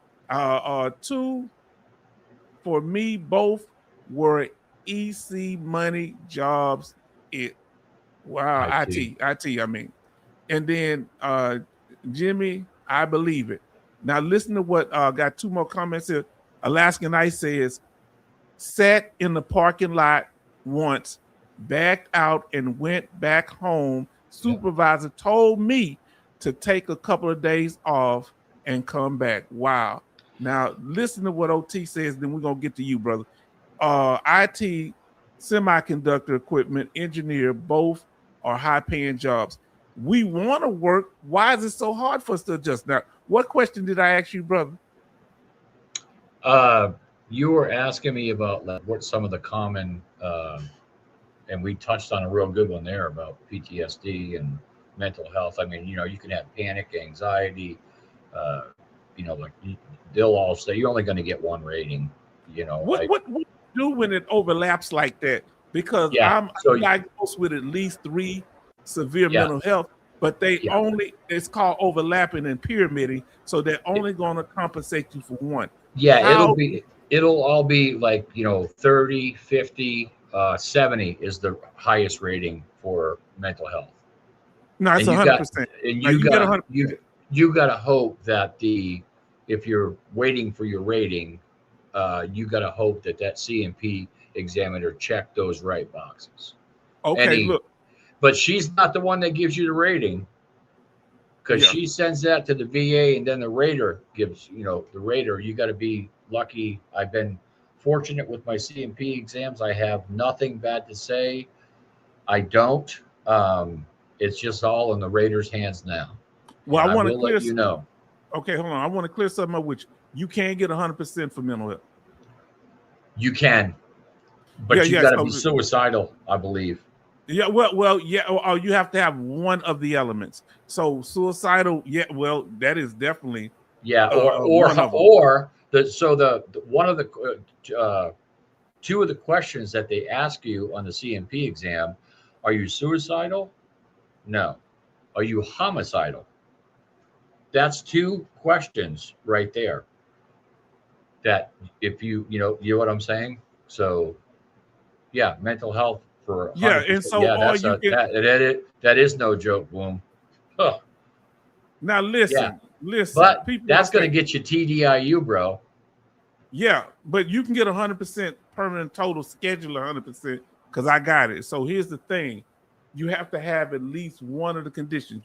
2 for me, both were EC money jobs. Wow, IT, I mean. And then Jimmy, I believe it. Now listen to what got 2 more comments here. Alaskan Ice says, sat in the parking lot once, backed out, and went back home. Supervisor told me to take a couple of days off and come back. Wow. Now listen to what OT says, then we're gonna get to you, brother. IT, semiconductor equipment, engineer, both are high-paying jobs. We want to work. Why is it so hard for us to adjust? Now, what question did I ask you, brother? You were asking me about like, what some of the common, and we touched on a real good one there about PTSD and mental health. I mean, you can have panic, anxiety, like they'll all say you're only going to get one rating. What do you do when it overlaps like that? Because I'm diagnosed with at least 3 severe mental health, but it's called overlapping and pyramiding, so they're only going to compensate you for one. It'll all be like 30, 50, 70 is the highest rating for mental health. No, it's 100%. And you got to hope that if you're waiting for your rating, you got to hope that CMP examiner checked those right boxes. Okay, look. But she's not the one that gives you the rating, because she sends that to the VA, and then the rater gives, the rater. You got to be lucky. I've been fortunate with my CMP exams. I have nothing bad to say. I don't. It's just all in the rater's hands now. Well, I want to clear. Okay, hold on. I want to clear something up with you. You can't get 100% for mental health. You can, but you got to be suicidal, I believe. Yeah, well, yeah. Or you have to have one of the elements. So suicidal, that is definitely two of the questions that they ask you on the CMP exam: are you suicidal? No. Are you homicidal? That's 2 questions right there. That if you know what I'm saying. So, mental health for and so that is no joke, Boom. Huh. Now listen. But that's going to get you TDIU, bro. Yeah, but you can get 100% permanent total schedule 100% because I got it. So here's the thing: you have to have at least one of the conditions.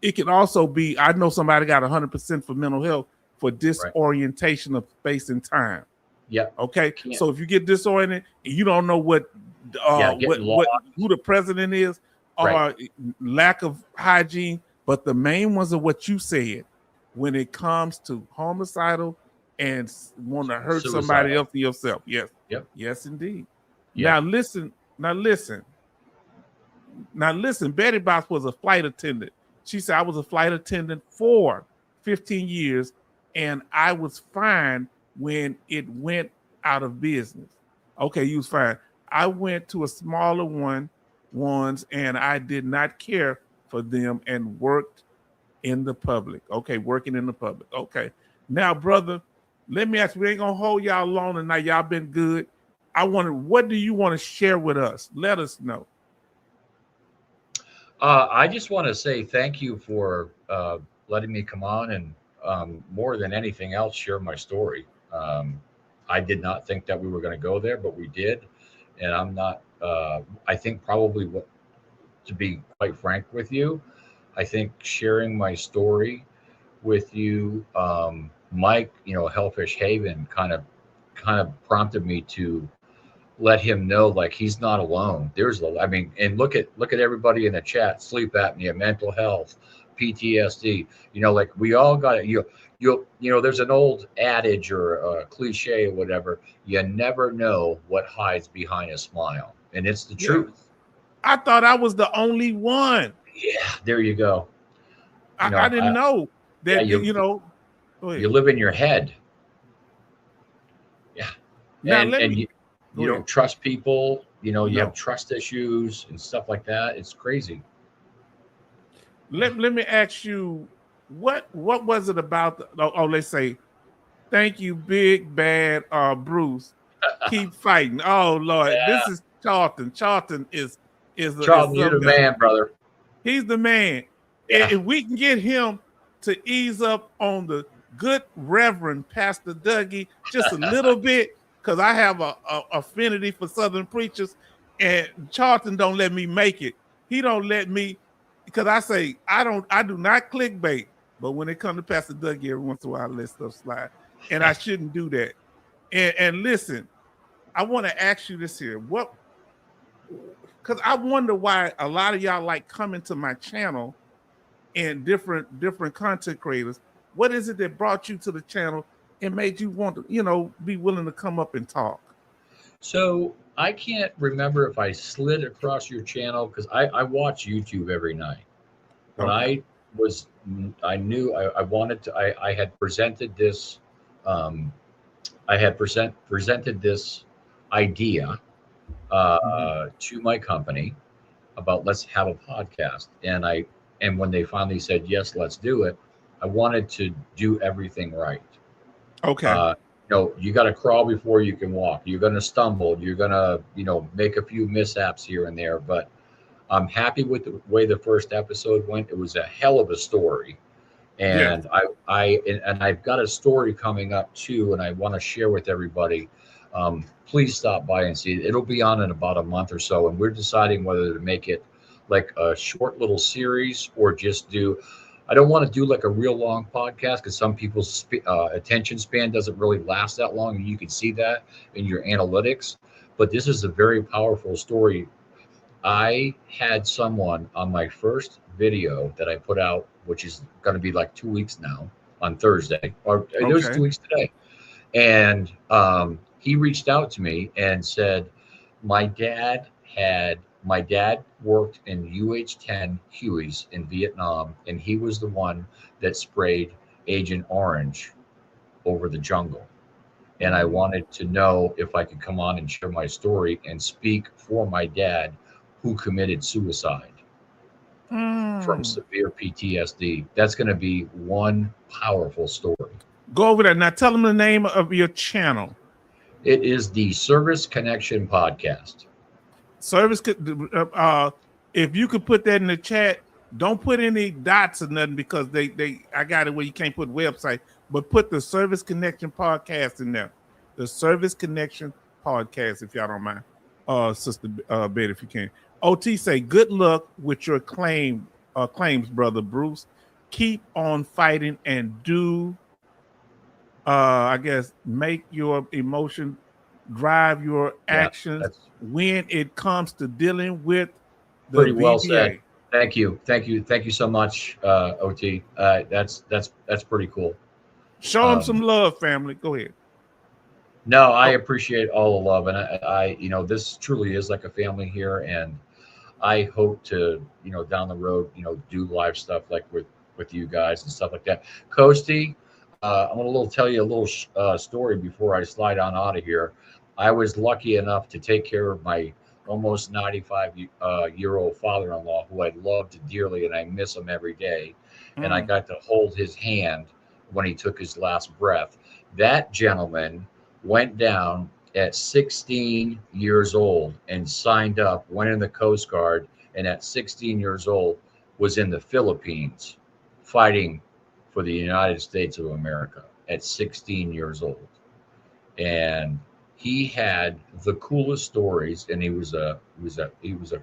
It can also be. I know somebody got 100% for mental health for disorientation of space and time. Yeah. Okay. So if you get disoriented and you don't know who the president is, or lack of hygiene, but the main ones are what you said. When it comes to homicidal and want to hurt somebody else or yourself, yes, yes, indeed. Yep. Now listen. Betty Box was a flight attendant. She said I was a flight attendant for 15 years, and I was fine when it went out of business. Okay, you was fine. I went to a smaller ones, and I did not care for them and worked in the public. Okay, working in the public. Okay. Now, brother, let me ask you, we ain't gonna hold y'all long tonight. Y'all been good. What do you want to share with us? Let us know. I just want to say thank you for letting me come on and more than anything else, share my story. I did not think that we were going to go there, but we did. And I'm not, I think probably to be quite frank with you, I think sharing my story with you, Mike, Hellfish Haven kind of prompted me to let him know, like, he's not alone. And look at everybody in the chat: sleep apnea, mental health, PTSD. Like we all got it. There's an old adage or a cliche or whatever. You never know what hides behind a smile, and it's the truth. I thought I was the only one. Yeah, there you go. I didn't know that. You live in your head. Yeah, you don't trust people. You have trust issues and stuff like that. It's crazy. Let me ask you, what was it about? Let's say, thank you, Big Bad Bruce. Keep fighting. Oh Lord, this is Charlton. Charlton is Charlton. You're the man, brother. He's the man. Yeah. If we can get him to ease up on the good Reverend Pastor Dougie just a little bit, because I have a affinity for Southern preachers, and Charlton don't let me make it. He don't let me, because I say I do not clickbait, but when it comes to Pastor Doug, every once in a while I let stuff slide, and I shouldn't do that. And listen, I want to ask you this here, because I wonder why a lot of y'all like coming to my channel and different content creators. What is it that brought you to the channel and made you want to, be willing to come up and talk? So I can't remember if I slid across your channel, because I watch YouTube every night. When Okay. I knew I wanted to, I had presented this, presented this idea to my company about let's have a podcast. And when they finally said, yes, let's do it, I wanted to do everything right. Okay. You got to crawl before you can walk. You're going to stumble. You're going to, make a few mishaps here and there. But I'm happy with the way the first episode went. It was a hell of a story. And I've got a story coming up too, and I want to share with everybody. Please stop by and see it. It'll be on in about a month or so. And we're deciding whether to make it like a short little series or just I don't want to do like a real long podcast, because some people's attention span doesn't really last that long. And you can see that in your analytics. But this is a very powerful story. I had someone on my first video that I put out, which is going to be like 2 weeks now on Thursday, or it was 2 weeks today. And he reached out to me and said, my dad worked in UH-10 Hueys in Vietnam, and he was the one that sprayed Agent Orange over the jungle. And I wanted to know if I could come on and share my story and speak for my dad, who committed suicide from severe PTSD. That's going to be one powerful story. Go over there. Now tell them the name of your channel. It is the Service Connection Podcast. Service, if you could put that in the chat, don't put any dots or nothing, because I got it where you can't put website, but put the Service Connection Podcast in there. The Service Connection Podcast, if y'all don't mind. Sister Betty, if you can. OT say, good luck with your claims, brother Bruce. Keep on fighting and do, I guess, make your emotion drive your actions when it comes to dealing with the pretty VBA. Well said. Thank you so much, OT. That's pretty cool. Show them some love, family. Go ahead. No, I appreciate all the love, and I this truly is like a family here, and I hope to down the road do live stuff like with you guys and stuff like that. Coasty, I'm gonna tell you a little story before I slide on out of here. I was lucky enough to take care of my almost 95-year-old father-in-law, who I loved dearly, and I miss him every day. And I got to hold his hand when he took his last breath. That gentleman went down at 16 years old and signed up, went in the Coast Guard, and at 16 years old was in the Philippines fighting for the United States of America at 16 years old. And he had the coolest stories, and he was a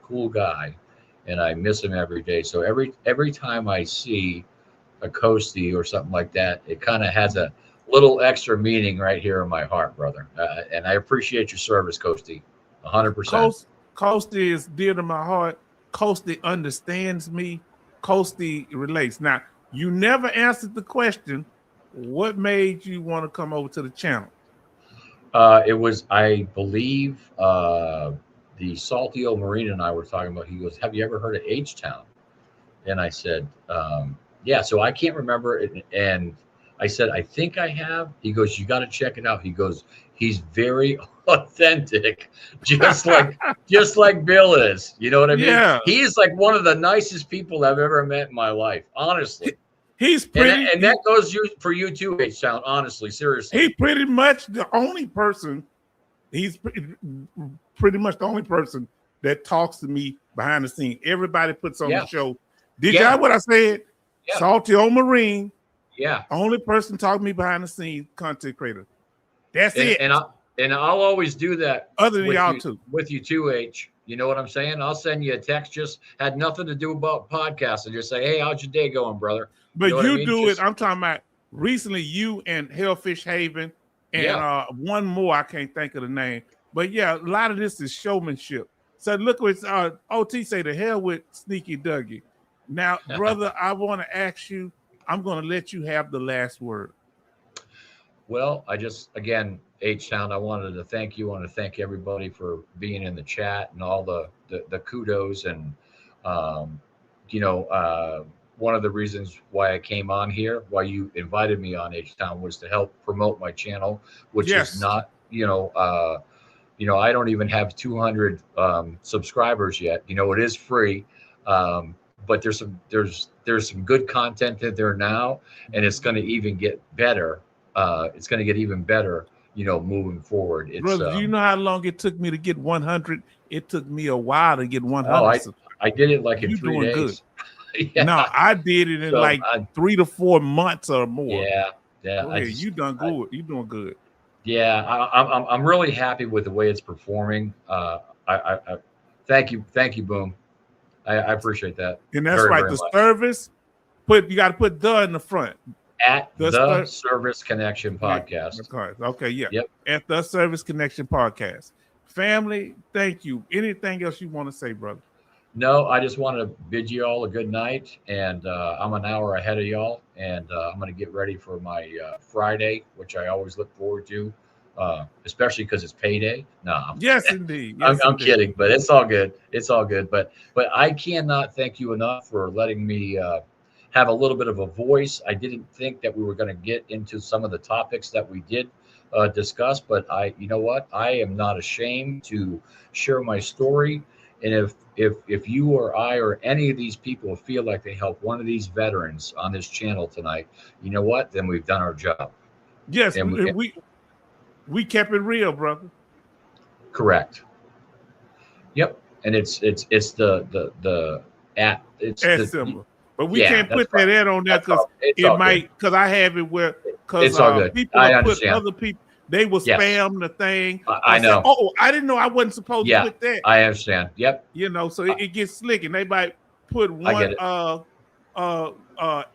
cool guy, and I miss him every day. So every time I see a Coasty or something like that, it kind of has a little extra meaning right here in my heart, brother. And I appreciate your service, Coasty, 100%. Coasty is dear to my heart. Coasty understands me. Coasty relates. Now, you never answered the question, what made you want to come over to the channel? It was, I believe, the Salty Old Marine and I were talking about. He goes, have you ever heard of H-Town? And I said, yeah. So I can't remember it. And I said, I think I have. He goes, you got to check it out. He goes, he's very authentic, just like Bill is. You know what I mean? Yeah. He is like one of the nicest people I've ever met in my life, honestly. He's pretty, and that goes for you too, H-Town. Honestly, seriously. He's pretty much the only person. He's pretty much the only person that talks to me behind the scene. Everybody puts on the show. Did y'all what I said? Yeah. Salty Old Marine. Yeah. Only person talking to me behind the scenes, content creator. That's it. And And I'll always do that other than with y'all you, two. with you too, H. You know what I'm saying? I'll send you a text, just had nothing to do about podcasts, and just say, "Hey, how's your day going, brother?" But You know what I you mean? do Just- it. I'm talking about recently you and Hellfish Haven and Yeah. one more. I can't think of the name. But yeah, a lot of this is showmanship. So look what OT say, the hell with Sneaky Dougie. Now, brother, I want to ask you, I'm going to let you have the last word. Well, I just, again, H-Town, I wanted to thank you. I want to thank everybody for being in the chat and all the kudos. And, you know, one of the reasons why I came on here, why you invited me on H-Town, was to help promote my channel, which Yes. is not, you know, I don't even have 200 subscribers yet. You know, it is free, but there's some good content in there now, and it's going to even get better. It's going to get even better, you know, moving forward. It's Brother, do you know how long it took me to get 100? It took me a while to get 100. oh, I did it like in You 3 doing days. good. Yeah. No, I did it in So, like 3 to 4 months or more. yeah. Go ahead. You done good. You doing good. Yeah, I'm really happy with the way it's performing. I thank you, Boom. I appreciate that. And that's very, right. very The much. service, you got to put the in the front. At The the Service Connection Podcast. Okay, yeah. Yep. At the Service Connection Podcast. Family, thank you. Anything else you want to say, brother? No, I just want to bid you all a good night, and I'm an hour ahead of y'all, and I'm going to get ready for my Friday, which I always look forward to, especially because it's payday. No, Yes, indeed. I'm Yes, indeed. kidding, but it's all good. It's all good. But I cannot thank you enough for letting me have a little bit of a voice. I didn't think that we were going to get into some of the topics that we did discuss, but you know what? I am not ashamed to share my story. And if you or I or any of these people feel like they help one of these veterans on this channel tonight, you know what? Then we've done our job. Yes, And we kept it real, brother. Correct. Yep. And it's the at it's Ad the, symbol. But we yeah, can't that's put that right. ad on there That's because all- it's it all might, because I have it where, because It's all good. people I will put understand. other people, they will Yes. spam the thing. I say, know. oh, I didn't know I wasn't supposed Yeah. to put that. I understand. Yep. You know, so it gets slick, and they might put I one get it.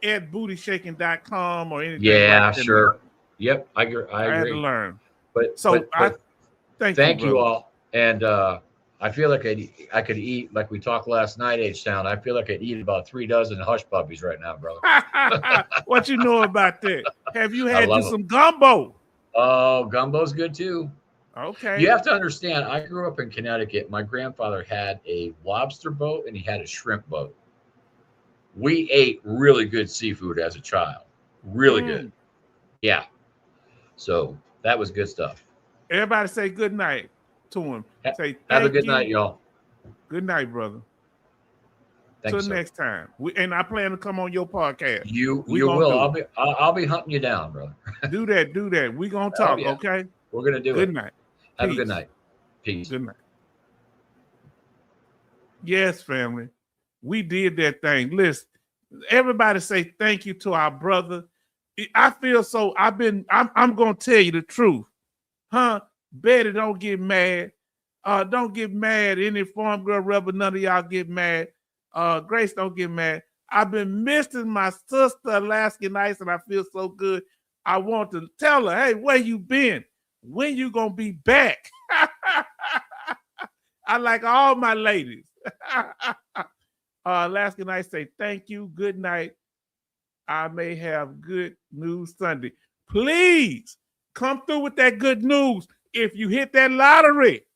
at bootyshaking.com or anything. Yeah, like that. sure. Yep. I I had to agree. learn. But So but thank you brother. all. And I feel like I could eat, like we talked last night, H-Town. I feel like I'd eat about 3 dozen hush puppies right now, brother. What you know about that? Have you had love you it. some gumbo? Oh, gumbo's good too. Okay. You have to understand, I grew up in Connecticut. My grandfather had a lobster boat and he had a shrimp boat. We ate really good seafood as a child. Really good. Yeah. So that was good stuff. Everybody say good night to him. Say Have a thank good you. night, y'all. Good night, brother. Thanks, Till next time. And I plan to come on your podcast. You We will. gonna I'll be hunting you down, brother. Do that. We gonna talk, yeah. okay? We're gonna do it. Good night. Have a Peace. good night. Peace. Good night. Yes, family. We did that thing. Listen, everybody say thank you to our brother. I feel so. I'm gonna tell you the truth. Huh? Betty, don't get mad. Don't get mad. Any Farm Girl Rebel, none of y'all get mad. Grace, don't get mad. I've been missing my sister Alaskan Ice, and I feel so good. I want to tell her, hey, where you been? When you gonna be back? I like all my ladies. Alaskan Ice say thank you. Good night. I may have good news Sunday. Please come through with that good news. If you hit that lottery,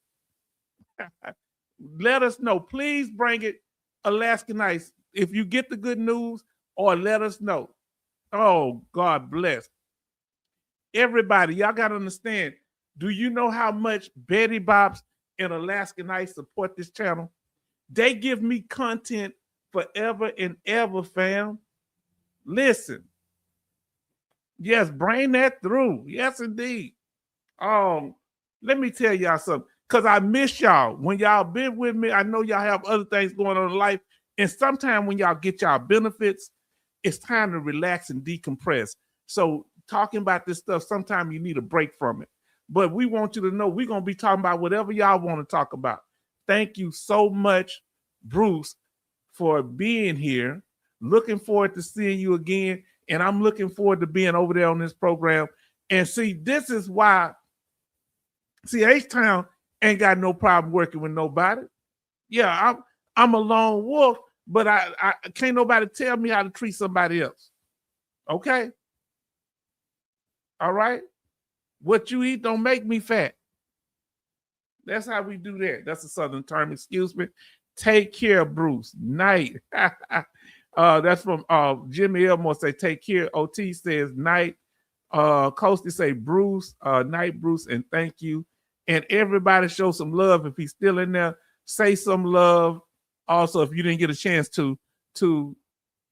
let us know. Please bring it, Alaskan Ice. If you get the good news, or let us know. Oh, God bless. Everybody, y'all got to understand. Do you know how much Betty Bops and Alaskan Ice support this channel? They give me content forever and ever, fam. Listen. Yes, bring that through. Yes, indeed. Let me tell y'all something, because I miss y'all. When y'all been with me, I know y'all have other things going on in life. And sometimes when y'all get y'all benefits, it's time to relax and decompress. So talking about this stuff, sometimes you need a break from it. but we want you to know we're going to be talking about whatever y'all want to talk about. Thank you so much, Bruce, for being here. Looking forward to seeing you again. And I'm looking forward to being over there on this program. And see, this is why, H-Town ain't got no problem working with nobody. Yeah, I'm a lone wolf, but I can't nobody tell me how to treat somebody else. Okay? All right? What you eat don't make me fat. That's how we do that. That's a Southern term, excuse me. Take care, Bruce. Night. That's from Jimmy Elmore say, take care. OT says night. Coasty say Bruce, night, Bruce, and thank you. And everybody show some love. If he's still in there, say some love. Also, if you didn't get a chance to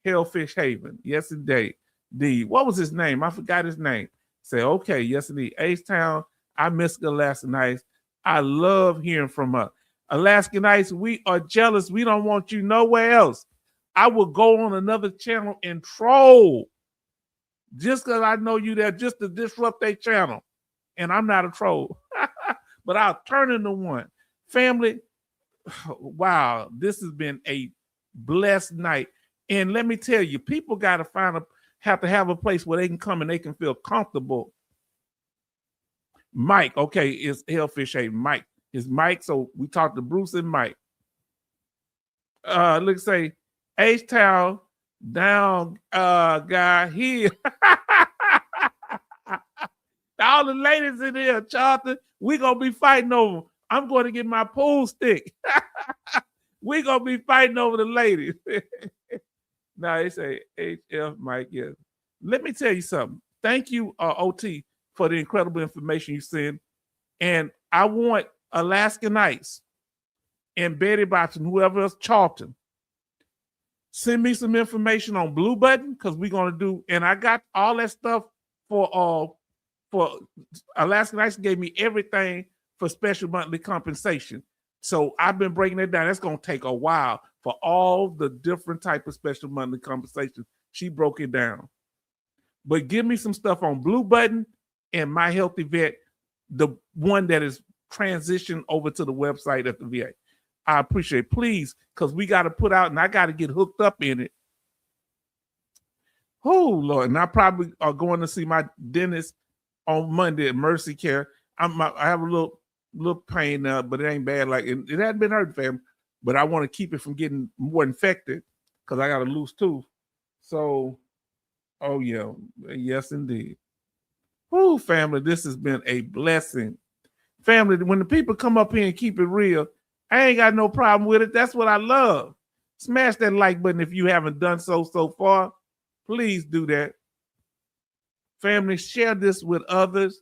Hellfish Haven. Yes, indeed. What was his name? I forgot his name. Say, okay, yes, indeed. H-Town, I miss Alaska Nights. I love hearing from her. Alaska Nights, we are jealous. We don't want you nowhere else. I will go on another channel and troll just because I know you there just to disrupt their channel. And I'm not a troll, but I'll turn into one. Family, wow, this has been a blessed night. And let me tell you, people got to have to have a place where they can come and they can feel comfortable. Mike, okay, it's Hellfish Haven. Mike is Mike. So we talked to Bruce and Mike. Let's say H-Town down guy here. All the ladies in here, Charlton, we gonna be fighting over. I'm going to get my pool stick. We gonna be fighting over the ladies. Now they say HF Mike. Yes. Let me tell you something. Thank you, OT, for the incredible information you send. And I want Alaska Nights and Betty Bops and whoever else, Charlton, send me some information on Blue Button because we're gonna do. And I got all that stuff for Alaska Nights. Gave me everything for special monthly compensation. So I've been breaking it down. That's gonna take a while for all the different type of special monthly compensation. She broke it down. But give me some stuff on Blue Button and My Healthy Vet, the one that is transitioned over to the website at the VA. I appreciate it. Please, because we got to put out and I got to get hooked up in it. Oh, Lord. And I probably are going to see my dentist on Monday at Mercy Care. I have a little pain now, but it ain't bad. Like it hadn't been hurt, fam. But I want to keep it from getting more infected because I got a loose tooth. So, oh yeah, yes indeed. Oh, family, this has been a blessing. Family, when the people come up here and keep it real, I ain't got no problem with it. That's what I love. Smash that like button if you haven't done so far. Please do that. Family, share this with others.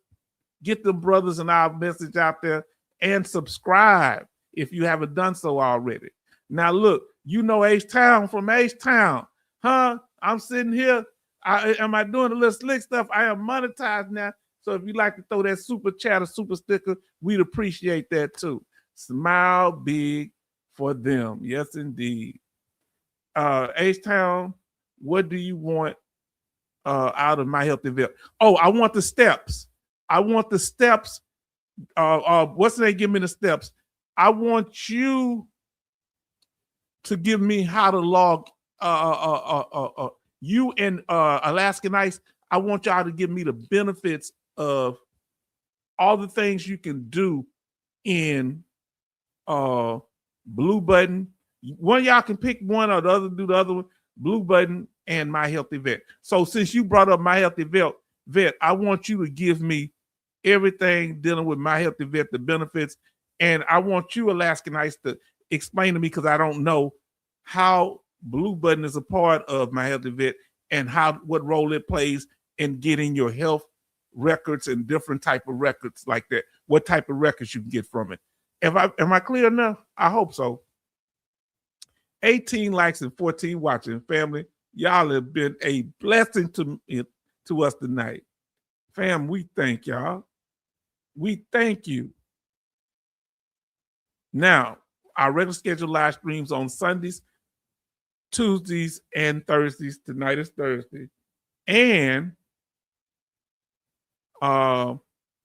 Get the brothers and our message out there and subscribe if you haven't done so already. Now, look, you know H-Town from H-Town, huh? I'm sitting here. Am I doing a little slick stuff? I am monetized now. So if you'd like to throw that super chat or super sticker, we'd appreciate that too. Smile big for them. Yes, indeed. H-Town, what do you want out of My Healthy Vet? Oh, I want the steps. I want the steps. What's the name? Give me the steps. I want you to give me how to log. You and Alaska Nights, I want y'all to give me the benefits of all the things you can do in Blue Button. One of y'all can pick one or the other, do the other one. Blue Button and My Healthy Vet. So since you brought up My Healthy Vet, I want you to give me everything dealing with My Healthy Vet, the benefits. And I want you, Alaska Nights, to explain to me, because I don't know how Blue Button is a part of My Healthy Vet and what role it plays in getting your health records and different type of records like that. What type of records you can get from it. Am I clear enough? I hope so. 18 likes and 14 watching. Family, y'all have been a blessing to us tonight. Fam, we thank y'all. We thank you. Now, our regular scheduled live streams on Sundays, Tuesdays, and Thursdays. Tonight is Thursday. And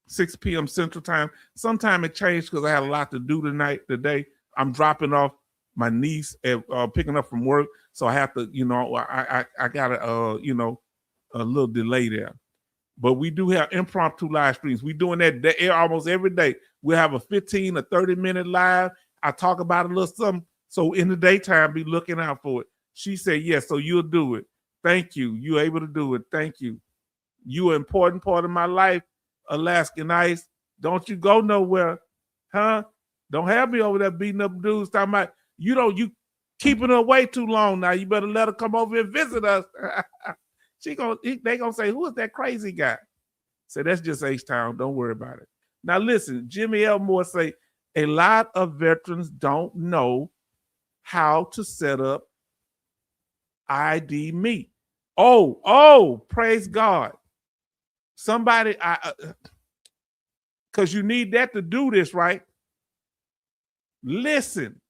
6 p.m. Central Time. Sometime it changed because I had a lot to do today. I'm dropping off my niece and picking up from work, so I have to, I got a little delay there. But we do have impromptu live streams. We're doing that almost every day. We have a 15 or 30-minute live. I talk about a little something. So in the daytime, be looking out for it. She said, yes, so you'll do it. Thank you. You're able to do it. Thank you. You're an important part of my life, Alaskan Ice. Don't you go nowhere, huh? Don't have me over there beating up dudes talking about, you keeping her away too long now. You better let her come over and visit us. They gonna say, who is that crazy guy? Say, that's just H-Town. Don't worry about it. Now listen, Jimmy Elmore say, a lot of veterans don't know how to set up ID Me. Oh, praise God. Somebody, because you need that to do this, right? Listen,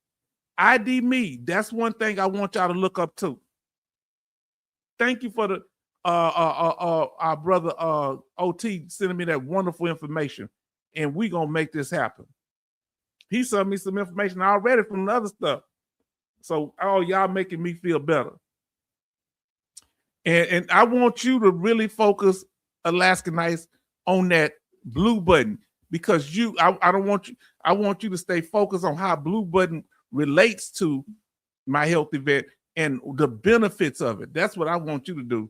ID Me, that's one thing I want y'all to look up too. Thank you for the our brother OT sending me that wonderful information, and we gonna make this happen. He sent me some information already from the other stuff, so y'all making me feel better. And I want you to really focus, Alaskan Ice, on that blue button, because I don't want you. I want you to stay focused on how blue button relates to My Healthy Vet and the benefits of it. That's what I want you to do.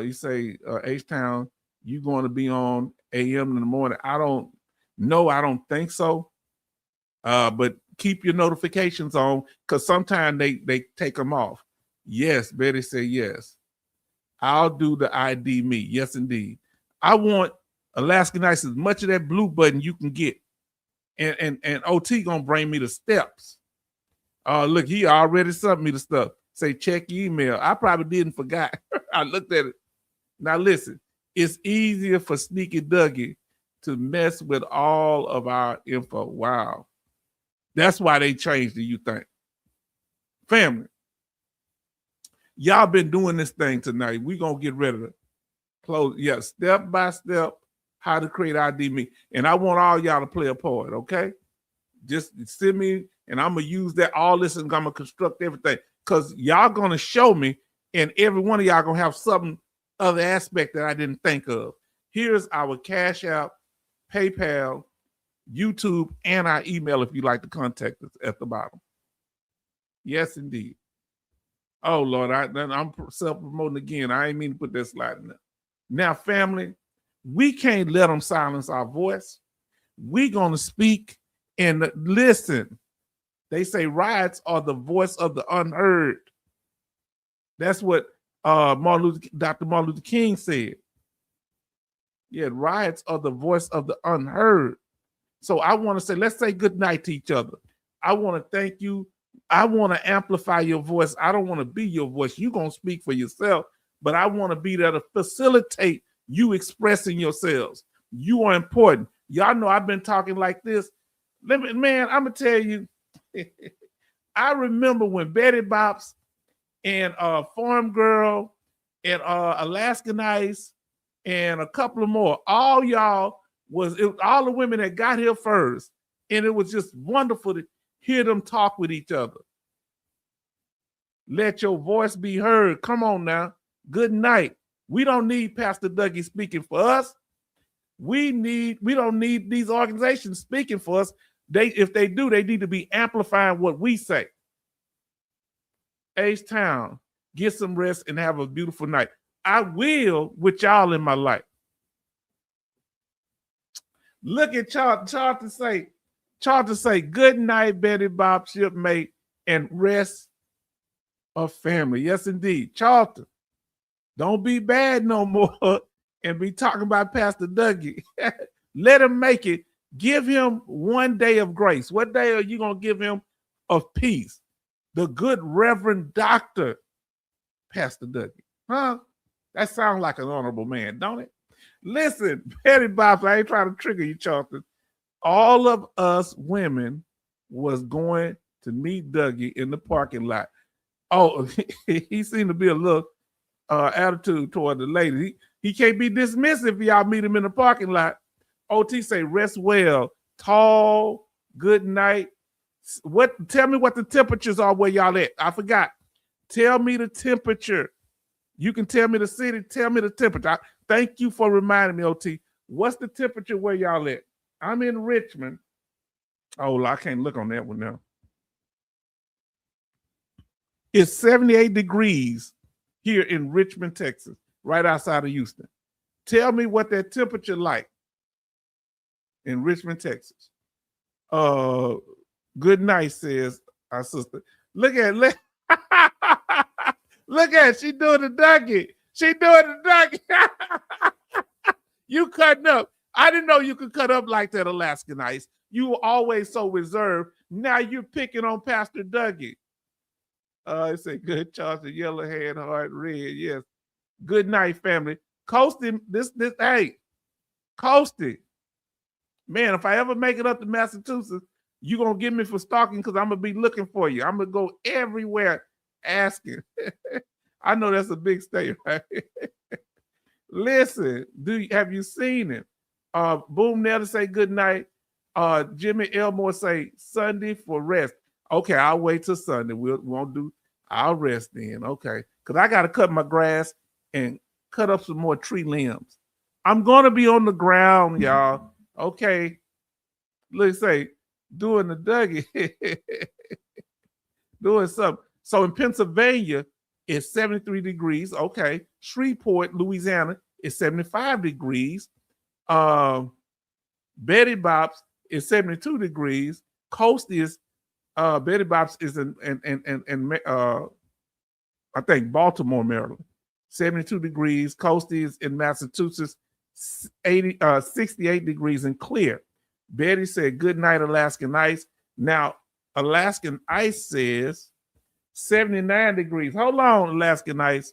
You say, H-Town, you going to be on AM in the morning? I don't know. I don't think so. But keep your notifications on, because sometimes they take them off. Yes, Betty said yes. I'll do the ID Me. Yes, indeed. I want Alaskan Ice as much of that blue button you can get. And OT gonna bring me the steps. Look, he already sent me the stuff. Say, check your email. I probably didn't forgot. I looked at it. Now listen, it's easier for Sneaky Dougie to mess with all of our info. Wow. That's why they changed it, you think. Family, y'all been doing this thing tonight. We're going to get ready to close. Yeah, step by step, how to create ID Me. And I want all y'all to play a part, okay? Just send me, and I'm going to use that, all this, and I'm going to construct everything. Because y'all going to show me, and every one of y'all going to have some other aspect that I didn't think of. Here's our Cash App, PayPal, YouTube, and our email if you'd like to contact us at the bottom. Yes, indeed. Oh, Lord, I'm self-promoting again. I ain't mean to put that slide in there. Now, family, we can't let them silence our voice. We're going to speak and listen. They say riots are the voice of the unheard. That's what Dr. Martin Luther King said. Yeah, riots are the voice of the unheard. So I want to say, let's say good night to each other. I want to thank you. I want to amplify your voice. I don't want to be your voice. You're going to speak for yourself, but I want to be there to facilitate you expressing yourselves. You are important. Y'all know I've been talking like this. Man, I'm going to tell you, I remember when Betty Bops and Farm Girl and Alaskan Ice and a couple of more, all y'all all the women that got here first, and it was just wonderful to hear them talk with each other. Let your voice be heard. Come on now. Good night. We don't need Pastor Dougie speaking for us. We don't need these organizations speaking for us. If they do, they need to be amplifying what we say. H-Town, get some rest and have a beautiful night. I will with y'all in my life. Look at Charlton say, good night, Betty Bob, shipmate, and rest of family. Yes, indeed. Charlton, don't be bad no more and be talking about Pastor Dougie. Let him make it. Give him one day of grace. What day are you going to give him of peace? The good Reverend Dr. Pastor Dougie. Huh? That sounds like an honorable man, don't it? Listen, Betty Bob, I ain't trying to trigger you, Charlton. All of us women was going to meet Dougie in the parking lot. Oh, he seemed to be a little attitude toward the lady. He can't be dismissive if y'all meet him in the parking lot. OT say rest well. Tall, good night. Tell me what the temperatures are where y'all at. I forgot. Tell me the temperature. You can tell me the city, tell me the temperature. Thank you for reminding me, OT. What's the temperature where y'all at? I'm in Richmond. Oh, I can't look on that one now. It's 78 degrees here in Richmond, Texas, right outside of Houston. Tell me what that temperature like in Richmond, Texas. Good night, says our sister. Look at look at she doing the Dougie. She doing the Dougie. You cutting up. I didn't know you could cut up like that, Alaskan Ice. You were always so reserved. Now you're picking on Pastor Dougie. It's a good Charles, the yellow head, heart, red. Yes. Good night, family. Coasting, hey, Coasting. Man, if I ever make it up to Massachusetts, you're going to get me for stalking because I'm going to be looking for you. I'm going to go everywhere asking. I know that's a big state, right? Listen, have you seen him? Boom Nelly say good night. Jimmy Elmore say Sunday for rest. Okay, I'll wait till Sunday. I'll rest then. Okay. Because I got to cut my grass and cut up some more tree limbs. I'm going to be on the ground, y'all. Okay. Let's say, doing the Dougie. Doing something. So in Pennsylvania, it's 73 degrees. Okay. Shreveport, Louisiana, is 75 degrees. Betty Bops is 72 degrees. Coast is Betty Bops is in I think Baltimore, Maryland, 72 degrees. Coast is in Massachusetts, 68 degrees and clear. Betty said, good night, Alaskan Ice. Now, Alaskan Ice says 79 degrees. Hold on, Alaskan Ice.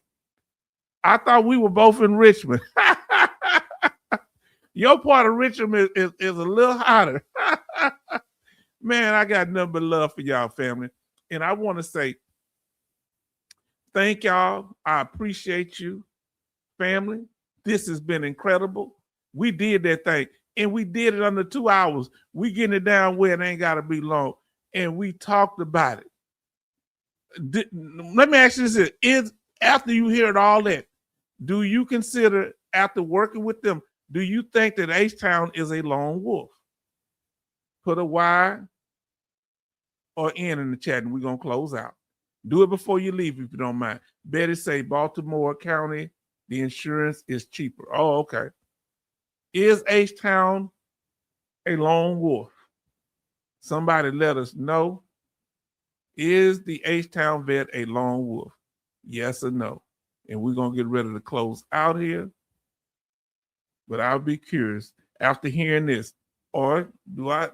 I thought we were both in Richmond. Your part of Richmond is a little hotter. Man, I got nothing but love for y'all, family. And I want to say thank y'all. I appreciate you, family. This has been incredible. We did that thing, and we did it under 2 hours. We getting it down where it ain't got to be long, and we talked about it. Let me ask you this. Is after you heard all that, do you consider, after working with them, do you think that H-Town is a lone wolf? Put a Y or N in the chat, and we're going to close out. Do it before you leave, if you don't mind. Betty say Baltimore County, the insurance is cheaper. Oh, okay. Is H-Town a lone wolf? Somebody let us know. Is the H-Town vet a lone wolf? Yes or no? And we're going to get ready to close out here. But I'll be curious after hearing this. Or do I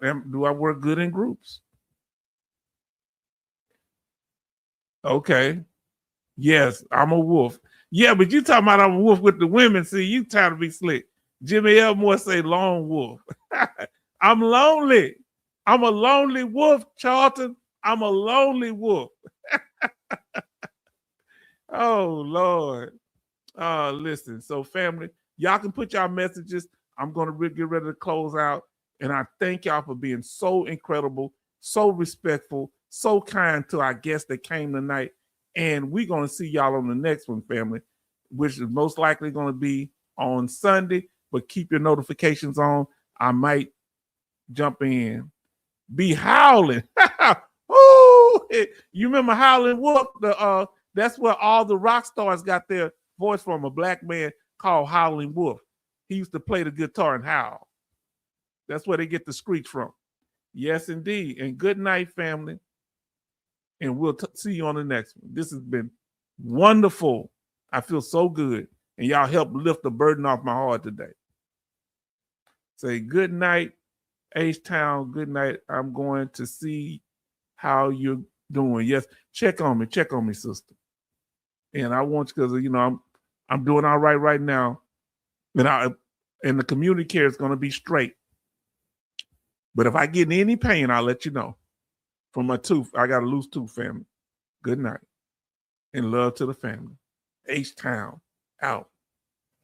work good in groups? Okay. Yes, I'm a wolf. Yeah, but you talking about I'm a wolf with the women. See, you trying to be slick. Jimmy Elmore say lone wolf. I'm lonely. I'm a lonely wolf, Charlton. I'm a lonely wolf. Oh, Lord. Listen, so family, y'all can put y'all messages. I'm going to get ready to close out. And I thank y'all for being so incredible, so respectful, so kind to our guests that came tonight. And we're going to see y'all on the next one, family, which is most likely going to be on Sunday. But keep your notifications on. I might jump in. Be howling. Ooh, you remember Howling Wolf? That's where all the rock stars got their voice from, a black man called Howling Wolf. He used to play the guitar and howl. That's where they get the screech from. Yes, indeed. And good night, family. And we'll see you on the next one. This has been wonderful. I feel so good. And y'all helped lift the burden off my heart today. Say good night, H-Town. Good night. I'm going to see how you're doing. Yes, check on me. Check on me, sister. And I want you, because, you know, I'm doing all right now. And the community care is going to be straight. But if I get any pain, I'll let you know. From my tooth, I got a loose tooth, family. Good night. And love to the family. H-Town out.